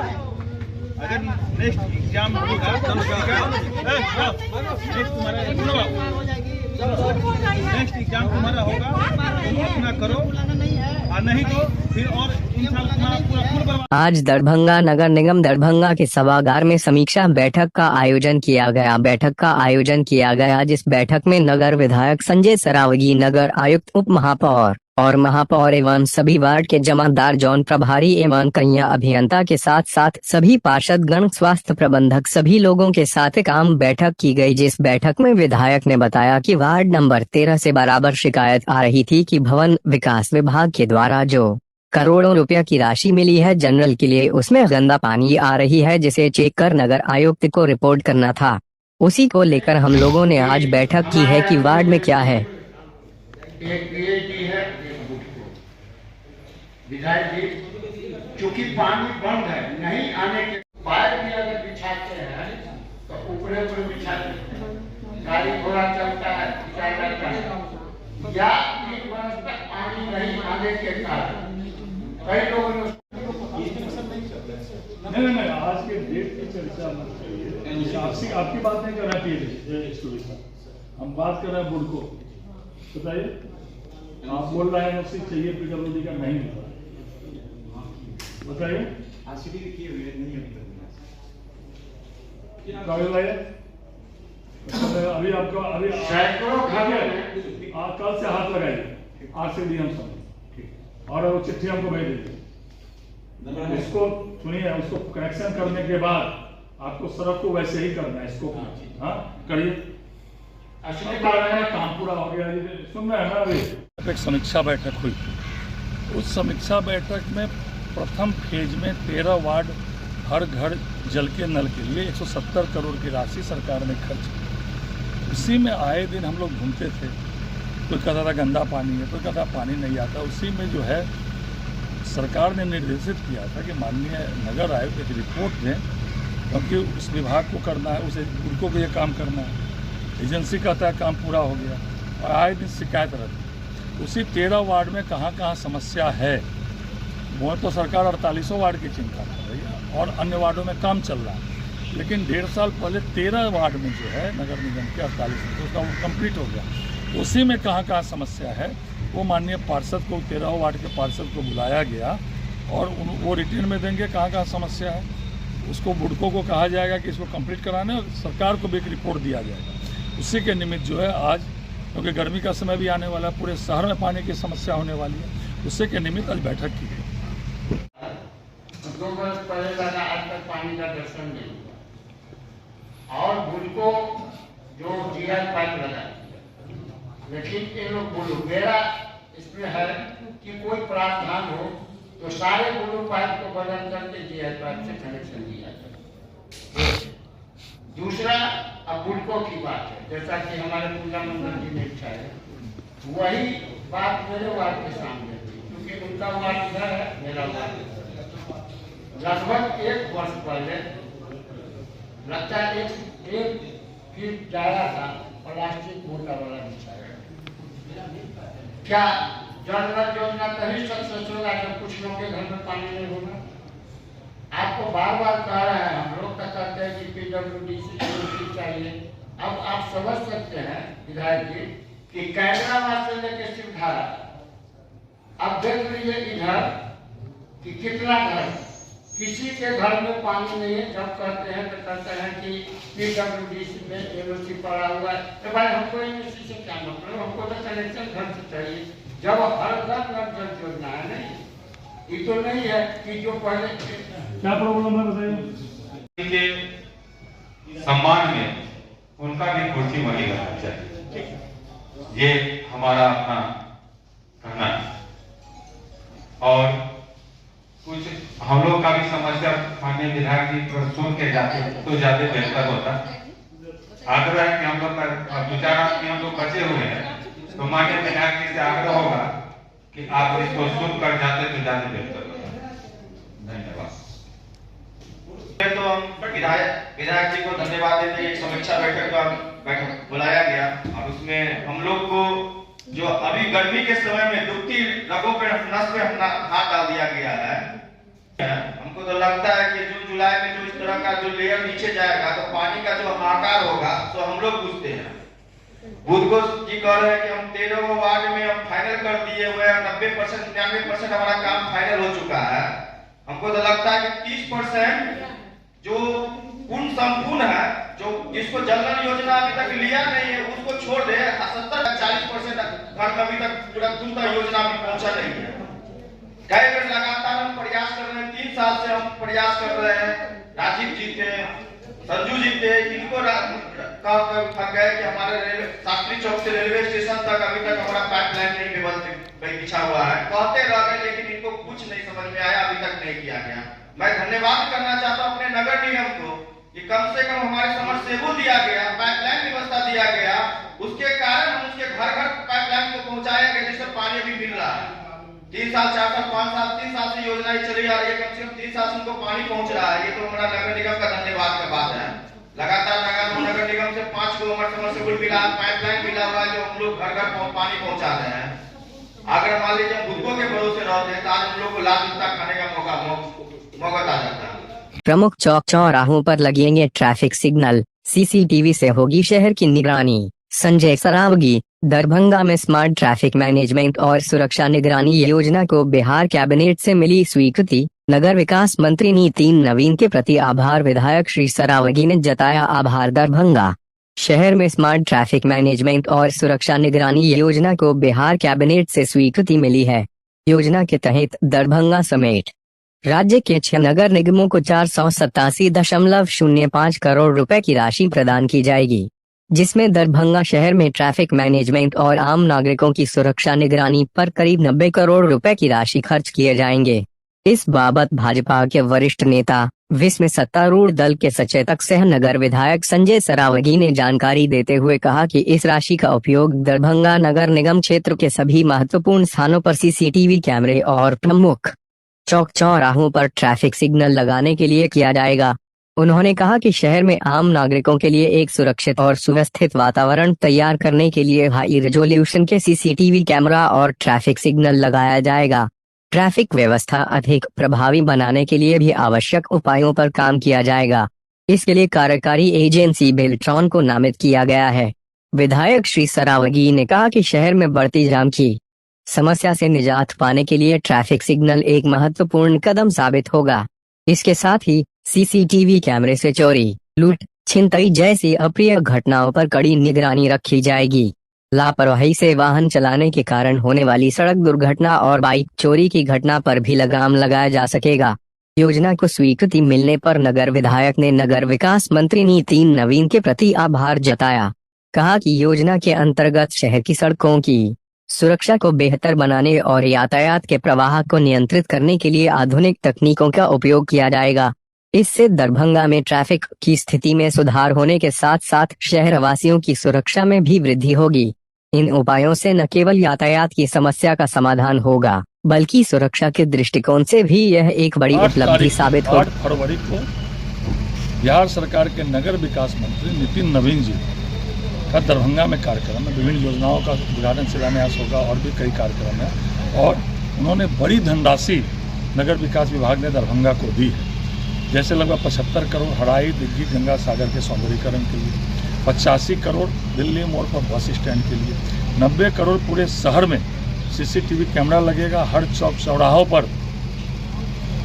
अगर नेक्स्ट एग्जाम होगा तो नेक्स्ट एग्जाम तुम्हारा होगा तो अपना करो, और नहीं तो फिर और पूरा। आज दरभंगा नगर निगम दरभंगा के सभागार में समीक्षा बैठक का आयोजन किया गया। जिस बैठक में नगर विधायक संजय सरावगी, नगर आयुक्त, उप महापौर और महापौर एवं सभी वार्ड के जमादार, जौन प्रभारी एवं कन्या अभियंता के साथ साथ सभी पार्षद गण, स्वास्थ्य प्रबंधक, सभी लोगों के साथ काम बैठक की गई। जिस बैठक में विधायक ने बताया कि वार्ड नंबर 13 से बराबर शिकायत आ रही थी कि भवन विकास विभाग के द्वारा जो करोड़ों रुपया की राशि मिली है जनरल के लिए, उसमें गंदा पानी आ रही है, जिसे चेक कर नगर आयुक्त को रिपोर्ट करना था। उसी को लेकर हम लोगों ने आज बैठक की है कि वार्ड में क्या है। विधायक जी, चूंकि पानी बंद है, नहीं आने के बाद भी अगर बिछाते हैं तो ऊपरे ऊपर बिछाते हैं, गाड़ी घोड़ा चलता है, जाता है, या एक बरस तक पानी नहीं आने के कारण कई लोगों ने नहीं, आज के डेट की चर्चा मत करिए, आपकी बात नहीं करना चाहिए। हम बात कर रहे हैं बुड़को, बताइए, आप बोल रहे हैं उससे चाहिए पीडब्ल्यूडी का नहीं होता, बताइए। अभी आपको अभी कल से हाथ लगाइए, आज से डीएम साहब, और वो चिट्ठी हमको भेज दीजिए। उसको सुनिए, उसको करेक्शन करने के बाद आपको सड़क को वैसे ही करना है, इसको हाँ करिए। काम पूरा हो गया, सुन रहे हैं ना। अभी एक समीक्षा बैठक हुई, उस समीक्षा बैठक में प्रथम फेज में 13 वार्ड हर घर जल के नल के लिए 170 करोड़ की राशि सरकार ने खर्च की। उसी में आए दिन हम लोग घूमते थे, कोई कहता था गंदा पानी है, कोई कहता पानी नहीं आता। उसी में जो है सरकार ने निर्देशित किया था कि माननीय नगर आयुक्त एक रिपोर्ट दें, क्योंकि उस विभाग को करना है, उनको भी ये काम करना है। एजेंसी कहता है काम पूरा हो गया, और आए दिन शिकायत रहती। उसी 13 वार्ड में कहाँ कहाँ समस्या है, वो तो सरकार 48 वार्ड की चिंता कर रही है और अन्य वार्डों में काम चल रहा है। लेकिन 1.5 साल पहले 13 वार्ड में जो है नगर निगम के 48 में, तो उसका वो कम्प्लीट हो गया। उसी में कहाँ कहाँ समस्या है वो माननीय पार्षद को, 13 वार्ड के पार्षद को बुलाया गया और वो रिटर्न में देंगे कहाँ कहाँ समस्या है। उसको बुड़कों को कहा जाएगा कि इसको कंप्लीट कराने, और सरकार को भी एक रिपोर्ट दिया जाएगा। उसी के निमित्त जो है आज, क्योंकि गर्मी का समय भी आने वाला है, पूरे शहर में पानी की समस्या होने वाली है, उसी के निमित्त आज बैठक की गई। 2 बरस पहले लगा, आज तक पानी का दर्शन नहीं हुआ। और बुड़को जो जीआर पाइप लगा, लेकिन ये लोग बोलो मेरा इसमें है कि कोई प्रावधान हो तो सारे ब्लू पाइप को बदल करके जीआर पाइप से कनेक्शन दिया जाए। दूसरा, अब बुड़को की बात है, जैसा कि हमारे पूजा मंडल जी ने इच्छा है, वही बात मेरे वार्ड के सामने थी, क्योंकि उनका वार्ड इधर है, मेरा वार्ड लगभग 1 वर्ष पहले लगता है 1 फीट जाया था, प्लास्टिक मोटा वाला बिछाया। क्या जल योजना तभी सक्सेस होगा जब कुछ लोगों के घर में पानी नहीं होगा? आपको बार बार कह रहे हैं, हम लोग तो कहते हैं कि पीडब्ल्यूडी चाहिए। अब आप समझ सकते हैं विधायक जी कि कैमराबाद से लेकर शिवधारा, अब देख लीजिए इधर कि कितना घर किसी के घर में पानी नहीं है, जब कहते हैं तो कहते हैं कि PWD में एलओसी पड़ा हुआ है। तो भाई हमको एलओसी से क्या मतलब, हमको तो कनेक्शन घर से चाहिए। जब हर घर नल जल योजना है, नहीं ये तो नहीं है कि जो पहले क्या प्रॉब्लम है बताइए। के सम्मान में उनका भी कुर्सी वहीं रहना चाहिए, ये हमारा अपना कहना है। और कुछ हम लोग का भी समस्या माननीय विधायक जी पर सुन के जाते तो ज्यादा बेहतर होता। आग्रह है कि हम लोग का 2-4 आदमी हम लोग बचे हुए हैं, तो माननीय विधायक जी से आग्रह होगा कि आप इसको सुनकर जाते तो ज्यादा बेहतर होता। धन्यवाद। तो हम विधायक जी को धन्यवाद देते हैं। समीक्षा बैठक बुलाया गया और उसमें हम लोग को जो अभी गर्मी के समय में डूबती रगों पे नस पे हाथ डाल दिया गया है। हमको तो लगता है कि जून जुलाई में जो इस तरह का जो लेयर नीचे जाएगा तो पानी का जो हाहाकार होगा तो हम लोग बुझते हैं। बुधगोश जी कह रहे हैं कि हम 13 वार्ड में हम फाइनल कर दिए हुए हैं, 90% 99% हमारा काम फाइनल हो चुका है। हमको तो लगता है कि 30% जो पूर्ण संपूर्ण है, जो जिसको जल नल योजना अभी तक लिया नहीं है उसको छोड़ दे, 70-40% घर अभी तक पूरा योजना भी पहुंचा नहीं है। कई बार लगातार हम प्रयास कर रहे हैं, 3 साल से हम प्रयास कर रहे हैं। राजीव जी थे, संजू जी थे, इनको कहा गया कि हमारे शास्त्री चौक से रेलवे स्टेशन तक अभी तक हमारा पाइपलाइन नहीं बिछा हुआ है। कहते रह गए लेकिन इनको कुछ नहीं समझ में आया, अभी तक नहीं किया गया। मैं धन्यवाद करना चाहता हूं अपने नगर निगम को कि कम से कम हमारे समरसेबुल दिया गया, पाइपलाइन व्यवस्था दिया गया, उसके कारण हम उसके घर घर पाइपलाइन को पहुंचाया गया जिससे पानी भी मिल रहा है। 3 साल 4 साल 5 साल 3 साल से योजना चली आ रही है, कम से कम 3 साल से उनको पानी पहुंच रहा है। ये तो हमारा नगर निगम का धन्यवाद का बात है। लगातार नगर निगम से 5 गो हमारे समरसेबुल मिला, पाइपलाइन मिला हुआ है जो हम लोग घर घर पानी पहुंचा रहे हैं। अगर मान लीजिए हम बुद्धों के भरोसे रहते तो आज हम लोग को लाल जूता खाने का मौका आ जाता। प्रमुख चौक चौराहों पर लगेंगे ट्रैफिक सिग्नल, सीसीटीवी से होगी शहर की निगरानी। संजय सरावगी। दरभंगा में स्मार्ट ट्रैफिक मैनेजमेंट और सुरक्षा निगरानी योजना को बिहार कैबिनेट से मिली स्वीकृति। नगर विकास मंत्री नितिन नवीन के प्रति आभार। विधायक श्री सरावगी ने जताया आभार। दरभंगा शहर में स्मार्ट ट्रैफिक मैनेजमेंट और सुरक्षा निगरानी योजना को बिहार कैबिनेट से स्वीकृति मिली है। योजना के तहत दरभंगा समेत राज्य के 6 नगर निगमों को 487.05 करोड़ रुपए की राशि प्रदान की जाएगी, जिसमें दरभंगा शहर में ट्रैफिक मैनेजमेंट और आम नागरिकों की सुरक्षा निगरानी पर करीब 90 करोड़ रुपए की राशि खर्च किए जाएंगे। इस बाबत भाजपा के वरिष्ठ नेता विस में सत्तारूढ़ दल के सचेतक सह नगर विधायक संजय सरावगी ने जानकारी देते हुए कहा कि इस राशि का उपयोग दरभंगा नगर निगम क्षेत्र के सभी महत्वपूर्ण स्थानों पर सीसीटीवी कैमरे और प्रमुख चौक चौराहों पर ट्रैफिक सिग्नल लगाने के लिए किया जाएगा। उन्होंने कहा कि शहर में आम नागरिकों के लिए एक सुरक्षित और सुव्यवस्थित वातावरण तैयार करने के लिए हाई रेजोल्यूशन के सीसीटीवी कैमरा और ट्रैफिक सिग्नल लगाया जाएगा। ट्रैफिक व्यवस्था अधिक प्रभावी बनाने के लिए भी आवश्यक उपायों पर काम किया जाएगा। इसके लिए कार्यकारी एजेंसी बेल्ट्रॉन को नामित किया गया है। विधायक श्री सरावगी ने कहा कि शहर में बढ़ती जाम की समस्या से निजात पाने के लिए ट्रैफिक सिग्नल एक महत्वपूर्ण कदम साबित होगा। इसके साथ ही सीसीटीवी कैमरे से चोरी, लूट, छिनतई जैसी अप्रिय घटनाओं पर कड़ी निगरानी रखी जाएगी। लापरवाही से वाहन चलाने के कारण होने वाली सड़क दुर्घटना और बाइक चोरी की घटना पर भी लगाम लगाया जा सकेगा। योजना को स्वीकृति मिलने पर नगर विधायक ने नगर विकास मंत्री नितिन नवीन के प्रति आभार जताया। कहा कि योजना के अंतर्गत शहर की सड़कों की सुरक्षा को बेहतर बनाने और यातायात के प्रवाह को नियंत्रित करने के लिए आधुनिक तकनीकों का उपयोग किया जाएगा। इससे दरभंगा में ट्रैफिक की स्थिति में सुधार होने के साथ साथ शहरवासियों की सुरक्षा में भी वृद्धि होगी। इन उपायों से न केवल यातायात की समस्या का समाधान होगा, बल्कि सुरक्षा के दृष्टिकोण से भी यह एक बड़ी उपलब्धि साबित होगी। 8 फरवरी को बिहार सरकार के नगर विकास मंत्री नितिन नवीन जी का दरभंगा में कार्यक्रम है। विभिन्न योजनाओं का उद्घाटन शिलान्यास होगा और भी कई कार्यक्रम है। और उन्होंने बड़ी धनराशि नगर विकास विभाग ने दरभंगा को दी है। जैसे लगभग 75 करोड़ हराई दिग्गी गंगा सागर के सौंदर्यीकरण के लिए, 85 करोड़ दिल्ली मोड़ पर बस स्टैंड के लिए, 90 करोड़ पूरे शहर में सीसीटीवी कैमरा लगेगा। हर चौक चौराहों पर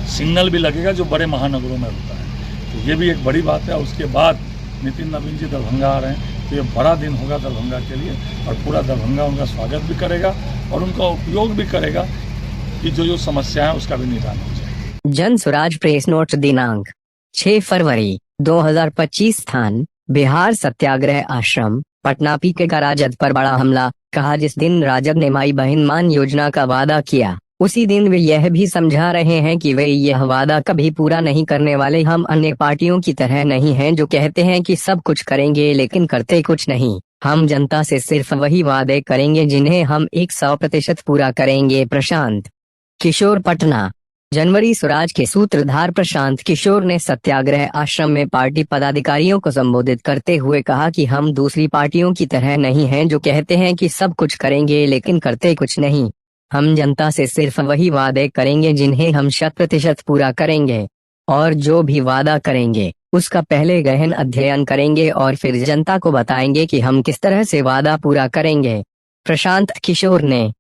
सिग्नल भी लगेगा जो बड़े महानगरों में होता है। तो ये भी एक बड़ी बात है। उसके बाद नितिन नवीन जी दरभंगा आ रहे हैं, तो ये बड़ा दिन होगा दरभंगा के लिए, और पूरा दरभंगा उनका स्वागत भी करेगा और उनका उपयोग भी करेगा कि जो समस्या है उसका भी निदान हो जाए। जन स्वराज प्रेस नोट दिनांक 6 फरवरी 2025। स्थान बिहार सत्याग्रह आश्रम पटना। पीके का राजद पर बड़ा हमला। कहा, जिस दिन राजग ने माई बहन मान योजना का वादा किया, उसी दिन वे यह भी समझा रहे हैं कि वे यह वादा कभी पूरा नहीं करने वाले। हम अन्य पार्टियों की तरह नहीं हैं जो कहते हैं कि सब कुछ करेंगे लेकिन करते कुछ नहीं। हम जनता से सिर्फ वही वादे करेंगे जिन्हें हम 100% पूरा करेंगे। प्रशांत किशोर पटना। जनवरी स्वराज के सूत्रधार प्रशांत किशोर ने सत्याग्रह आश्रम में पार्टी पदाधिकारियों को संबोधित करते हुए कहा कि हम दूसरी पार्टियों की तरह नहीं हैं जो कहते हैं कि सब कुछ करेंगे लेकिन करते कुछ नहीं। हम जनता से सिर्फ वही वादे करेंगे जिन्हें हम 100% पूरा करेंगे, और जो भी वादा करेंगे उसका पहले गहन अध्ययन करेंगे और फिर जनता को बताएंगे कि हम किस तरह से वादा पूरा करेंगे। प्रशांत किशोर ने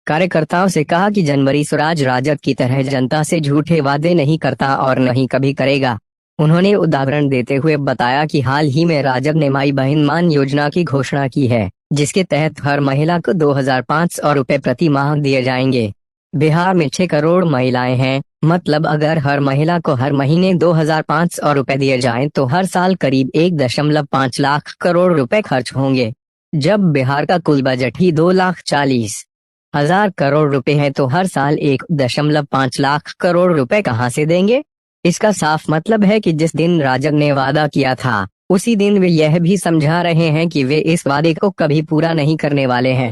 कार्यकर्ताओं से कहा कि जनवरी स्वराज राजद की तरह जनता से झूठे वादे नहीं करता और नहीं कभी करेगा। उन्होंने उदाहरण देते हुए बताया कि हाल ही में राजद ने माई बहन मान योजना की घोषणा की है, जिसके तहत हर महिला को 2500 रुपए प्रति माह दिए जाएंगे। बिहार में 6 करोड़ महिलाएं हैं, मतलब अगर हर महिला को हर महीने 2500 रुपए दिए जाएं तो हर साल करीब 1.5 लाख करोड़ रुपए खर्च होंगे। जब बिहार का कुल बजट ही 2,40,000 करोड़ रुपए है तो हर साल 1.5 लाख करोड़ रुपए कहां से देंगे? इसका साफ मतलब है कि जिस दिन राजग ने वादा किया था, उसी दिन वे यह भी समझा रहे हैं कि वे इस वादे को कभी पूरा नहीं करने वाले हैं।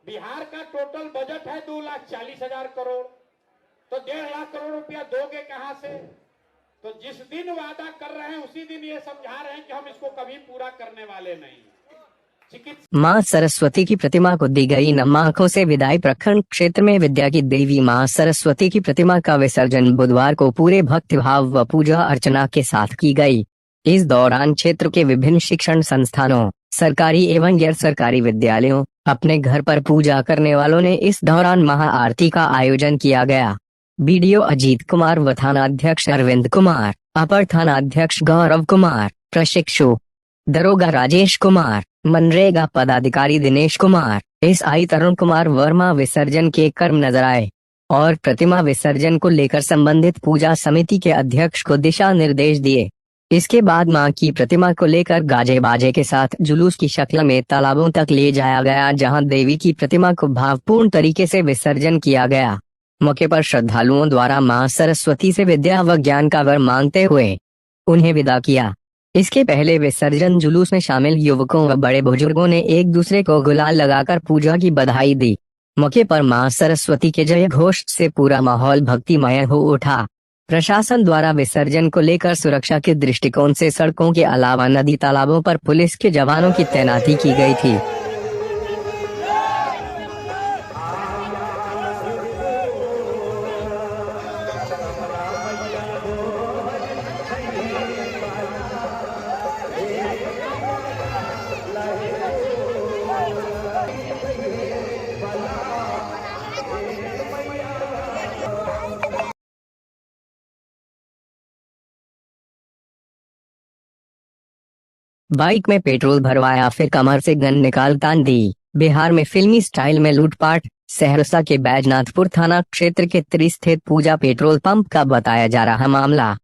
बिहार का टोटल बजट है 2,40,000 करोड़, तो 1.5 लाख करोड़ रुपया दोगे कहां से? तो जिस दिन वादा कर रहे हैं उसी दिन ये समझा रहे हैं कि हम इसको कभी पूरा करने वाले नहीं। मां सरस्वती की प्रतिमा को दी गई नम आंखों से विदाई। प्रखंड क्षेत्र में विद्या की देवी मां सरस्वती की प्रतिमा का विसर्जन बुधवार को पूरे भक्तिभाव व पूजा अर्चना के साथ की गई। इस दौरान क्षेत्र के विभिन्न शिक्षण संस्थानों, सरकारी एवं गैर सरकारी विद्यालयों, अपने घर पर पूजा करने वालों ने इस दौरान महाआरती का आयोजन किया गया। बीडीओ अजीत कुमार व थानाध्यक्ष अरविंद कुमार, अपर थानाध्यक्ष गौरव कुमार, प्रशिक्षु दरोगा राजेश कुमार, मनरेगा पदाधिकारी दिनेश कुमार, एसआई तरुण कुमार वर्मा विसर्जन के कर्म नजर आए और प्रतिमा विसर्जन को लेकर संबंधित पूजा समिति के अध्यक्ष को दिशा निर्देश दिए। इसके बाद मां की प्रतिमा को लेकर गाजे बाजे के साथ जुलूस की शक्ल में तालाबों तक ले जाया गया, जहां देवी की प्रतिमा को भावपूर्ण तरीके से विसर्जन किया गया। मौके पर श्रद्धालुओं द्वारा मां सरस्वती से विद्या व ज्ञान का वर मांगते हुए उन्हें विदा किया। इसके पहले विसर्जन जुलूस में शामिल युवकों व बड़े बुजुर्गों ने एक दूसरे को गुलाल लगाकर पूजा की बधाई दी। मौके पर मां सरस्वती के जय घोष से पूरा माहौल भक्तिमय हो उठा। प्रशासन द्वारा विसर्जन को लेकर सुरक्षा के दृष्टिकोण से सड़कों के अलावा नदी तालाबों पर पुलिस के जवानों की तैनाती की गई थी। बाइक में पेट्रोल भरवाया फिर कमर से गन निकाल तान दी। बिहार में फिल्मी स्टाइल में लूटपाट। सहरसा के बैजनाथपुर थाना क्षेत्र के त्रिस्थित पूजा पेट्रोल पंप का बताया जा रहा मामला।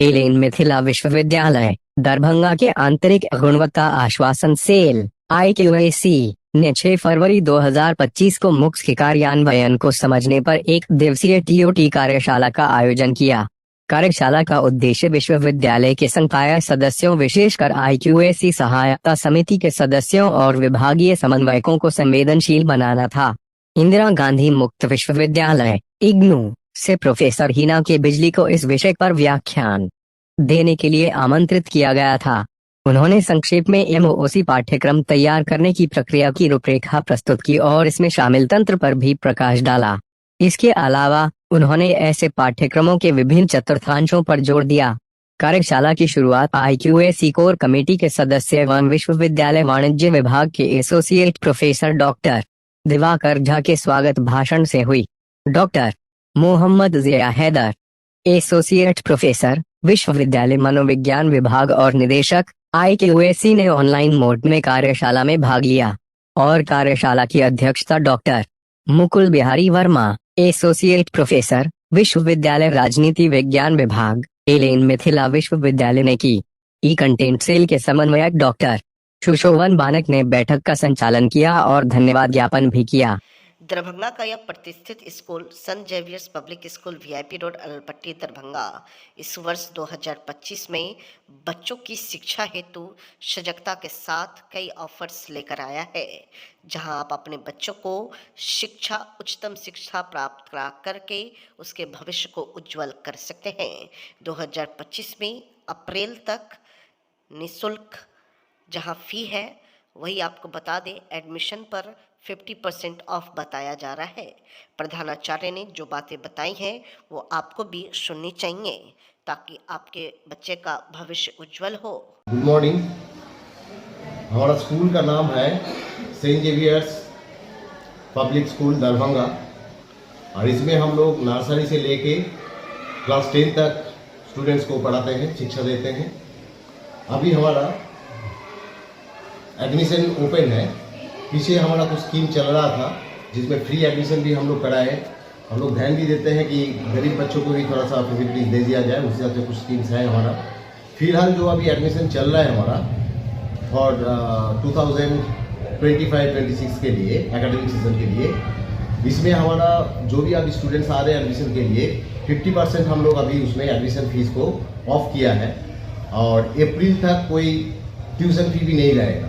एलेन मिथिला विश्वविद्यालय दरभंगा के आंतरिक गुणवत्ता आश्वासन सेल IQAC ने 6 फरवरी 2025 को मुख्य कार्यान्वयन को समझने पर 1 दिवसीय TOT कार्यशाला का आयोजन किया। कार्यशाला का उद्देश्य विश्वविद्यालय के संकाय सदस्यों, विशेषकर IQAC सहायता समिति के सदस्यों और विभागीय समन्वयकों को संवेदनशील बनाना था। इंदिरा गांधी मुक्त विश्वविद्यालय IGNOU से प्रोफेसर हिना के बिजली को इस विषय पर व्याख्यान देने के लिए आमंत्रित किया गया था। उन्होंने संक्षेप में MOOC पाठ्यक्रम तैयार करने की प्रक्रिया की रूपरेखा प्रस्तुत की और इसमें शामिल तंत्र पर भी प्रकाश डाला। इसके अलावा उन्होंने ऐसे पाठ्यक्रमों के विभिन्न चतुर्थांशों पर जोर दिया। कार्यशाला की शुरुआत IQAC कोर कमेटी के सदस्य एवं विश्वविद्यालय वाणिज्य विभाग के associate professor doctor Diwakar Jha के स्वागत भाषण से हुई। डॉक्टर मोहम्मद जिया हैदर, एसोसिएट प्रोफेसर, विश्वविद्यालय मनोविज्ञान विभाग और निदेशक IQAC ने ऑनलाइन मोड में कार्यशाला में भाग लिया और कार्यशाला की अध्यक्षता doctor Mukul Bihari Verma, associate professor, विश्वविद्यालय राजनीति विज्ञान विभाग, एलेन मिथिला विश्वविद्यालय ने की। ई कंटेंट सेल के समन्वयक डॉक्टर सुशोभन बानक ने बैठक का संचालन किया और धन्यवाद ज्ञापन भी किया। दरभंगा का यह प्रतिष्ठित school Sant Xavier's public school VIP road Alpatti Darbhanga इस वर्ष 2025 में बच्चों की शिक्षा हेतु सजगता के साथ कई ऑफर्स लेकर आया है, जहां आप अपने बच्चों को उच्चतम शिक्षा प्राप्त करा करके उसके भविष्य को उज्जवल कर सकते हैं। 2025 में अप्रैल तक निःशुल्क जहां फी है वही आपको बता दें एडमिशन पर 50% ऑफ बताया जा रहा है। प्रधानाचार्य ने जो बातें बताई हैं वो आपको भी सुननी चाहिए ताकि आपके बच्चे का भविष्य उज्जवल हो। Good morning. हमारा स्कूल का नाम है Saint Xavier's public school Darbhanga और इसमें हम लोग नर्सरी से लेके क्लास 10 तक स्टूडेंट्स को पढ़ाते हैं, शिक्षा देते हैं। अभी हमारा एडमिशन ओपन है। पीछे हमारा कुछ स्कीम चल रहा था जिसमें फ्री एडमिशन भी हम लोग कराए। हम लोग ध्यान भी देते हैं कि गरीब बच्चों को भी थोड़ा सा फैसिलिटीज दे दिया जाए, उस हिसाब से कुछ स्कीम्स है हमारा। फिलहाल जो अभी एडमिशन चल रहा है हमारा फॉर 2025-26 के लिए एकेडमिक सीजन के लिए, इसमें हमारा जो भी अभी स्टूडेंट्स आ रहे हैं एडमिशन के लिए 50% हम लोग अभी उसमें एडमिशन फीस को ऑफ किया है और अप्रैल तक कोई ट्यूशन फी भी नहीं रहेगा।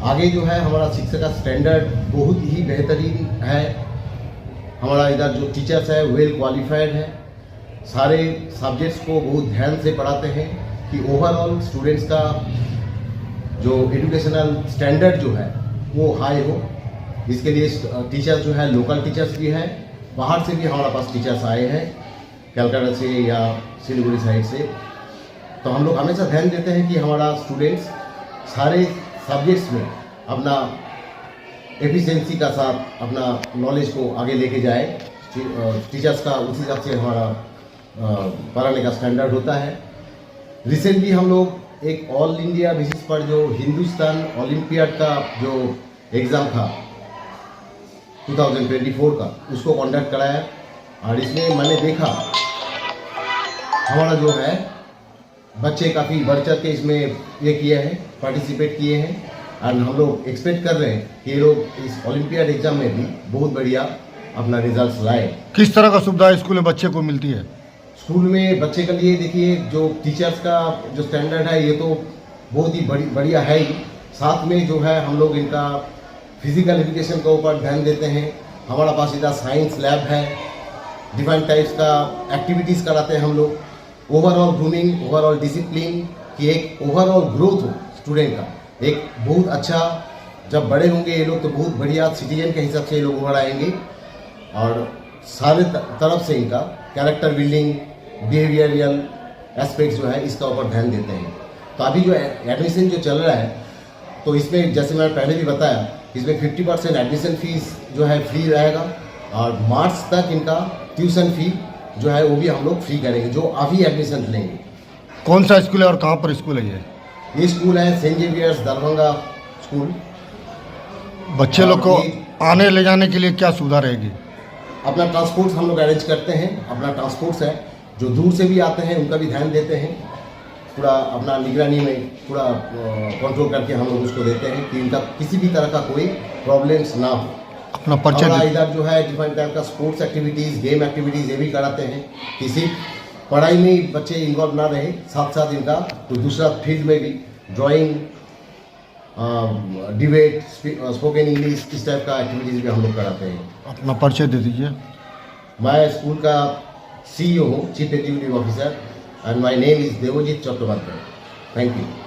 आगे जो है हमारा शिक्षा का स्टैंडर्ड बहुत ही बेहतरीन है। हमारा इधर जो टीचर्स है वेल क्वालिफाइड है, सारे सब्जेक्ट्स को बहुत ध्यान से पढ़ाते हैं कि ओवरऑल स्टूडेंट्स का जो एजुकेशनल स्टैंडर्ड जो है वो हाई हो। इसके लिए टीचर्स जो है लोकल टीचर्स भी हैं, बाहर से भी हमारे पास टीचर्स आए हैं कलकत्ता से या सिलीगुड़ी साइड से। तो हम लोग हमेशा ध्यान देते हैं कि हमारा स्टूडेंट्स सारे सब्जेक्ट्स में अपना एफिशिएंसी का साथ अपना नॉलेज को आगे लेके जाए। टीचर्स का उसी हिसाब से हमारा पढ़ाने का स्टैंडर्ड होता है। रिसेंटली हम लोग एक ऑल इंडिया बेसिस पर जो हिंदुस्तान ओलंपियाड का जो एग्ज़ाम था 2024 का, उसको कंडक्ट कराया और इसमें मैंने देखा हमारा जो है बच्चे काफ़ी बढ़ चढ़ के इसमें ये किए हैं, पार्टिसिपेट किए हैं और हम लोग एक्सपेक्ट कर रहे हैं कि ये लोग इस ओलंपियाड एग्जाम में भी बहुत बढ़िया अपना रिजल्ट्स लाए। किस तरह का सुविधा स्कूल में बच्चे को मिलती है? स्कूल में बच्चे के लिए देखिए जो टीचर्स का जो स्टैंडर्ड है ये तो बहुत ही बढ़िया है ही। साथ में जो है हम लोग इनका फिजिकल एजुकेशन के ऊपर ध्यान देते हैं। हमारा पास इधर साइंस लैब है, डिफरेंट टाइप्स का एक्टिविटीज़ कराते हैं हम लोग। ओवरऑल ग्रूमिंग, ओवरऑल डिसिप्लिन की एक ओवरऑल ग्रोथ हो स्टूडेंट का, एक बहुत अच्छा जब बड़े होंगे ये लोग तो बहुत बढ़िया सिटीजन के हिसाब से ये लोग उभर आएंगे और सारे तरफ से इनका कैरेक्टर बिल्डिंग, बिहेवियरल एस्पेक्ट्स जो है इसका ऊपर ध्यान देते हैं। तो अभी जो एडमिशन जो चल रहा है तो इसमें जैसे मैंने पहले भी बताया इसमें 50% एडमिशन फीस जो है फ्री रहेगा और मार्च तक इनका ट्यूशन फी जो है वो भी हम लोग फ्री करेंगे जो अभी एडमिशन लेंगे। कौन सा स्कूल है और कहाँ पर स्कूल है ये स्कूल है सेंट जेवियर्स दरभंगा स्कूल। बच्चे लोग को आने ले जाने के लिए क्या सुविधा रहेगी? अपना ट्रांसपोर्ट हम लोग अरेंज करते हैं, अपना ट्रांसपोर्ट्स है। जो दूर से भी आते हैं उनका भी ध्यान देते हैं, पूरा अपना निगरानी में पूरा कंट्रोल करके हम लोग उसको देते हैं कि इनका किसी भी तरह का कोई प्रॉब्लम्स ना हो। अपना परिचय इधर जो है डिफरेंट टाइप का स्पोर्ट्स एक्टिविटीज़, गेम एक्टिविटीज़ ये भी कराते हैं कि सिर्फ पढ़ाई में बच्चे इन्वॉल्व ना रहे, साथ साथ इनका तो दूसरा फील्ड में भी ड्राइंग, डिबेट, स्पोकन इंग्लिश इस टाइप का एक्टिविटीज़ भी हम लोग कराते हैं। अपना परिचय दे दीजिए। मैं स्कूल का CEO हूँ, chief executive officer and my name is Devojit Chattopadhyay. Thank you.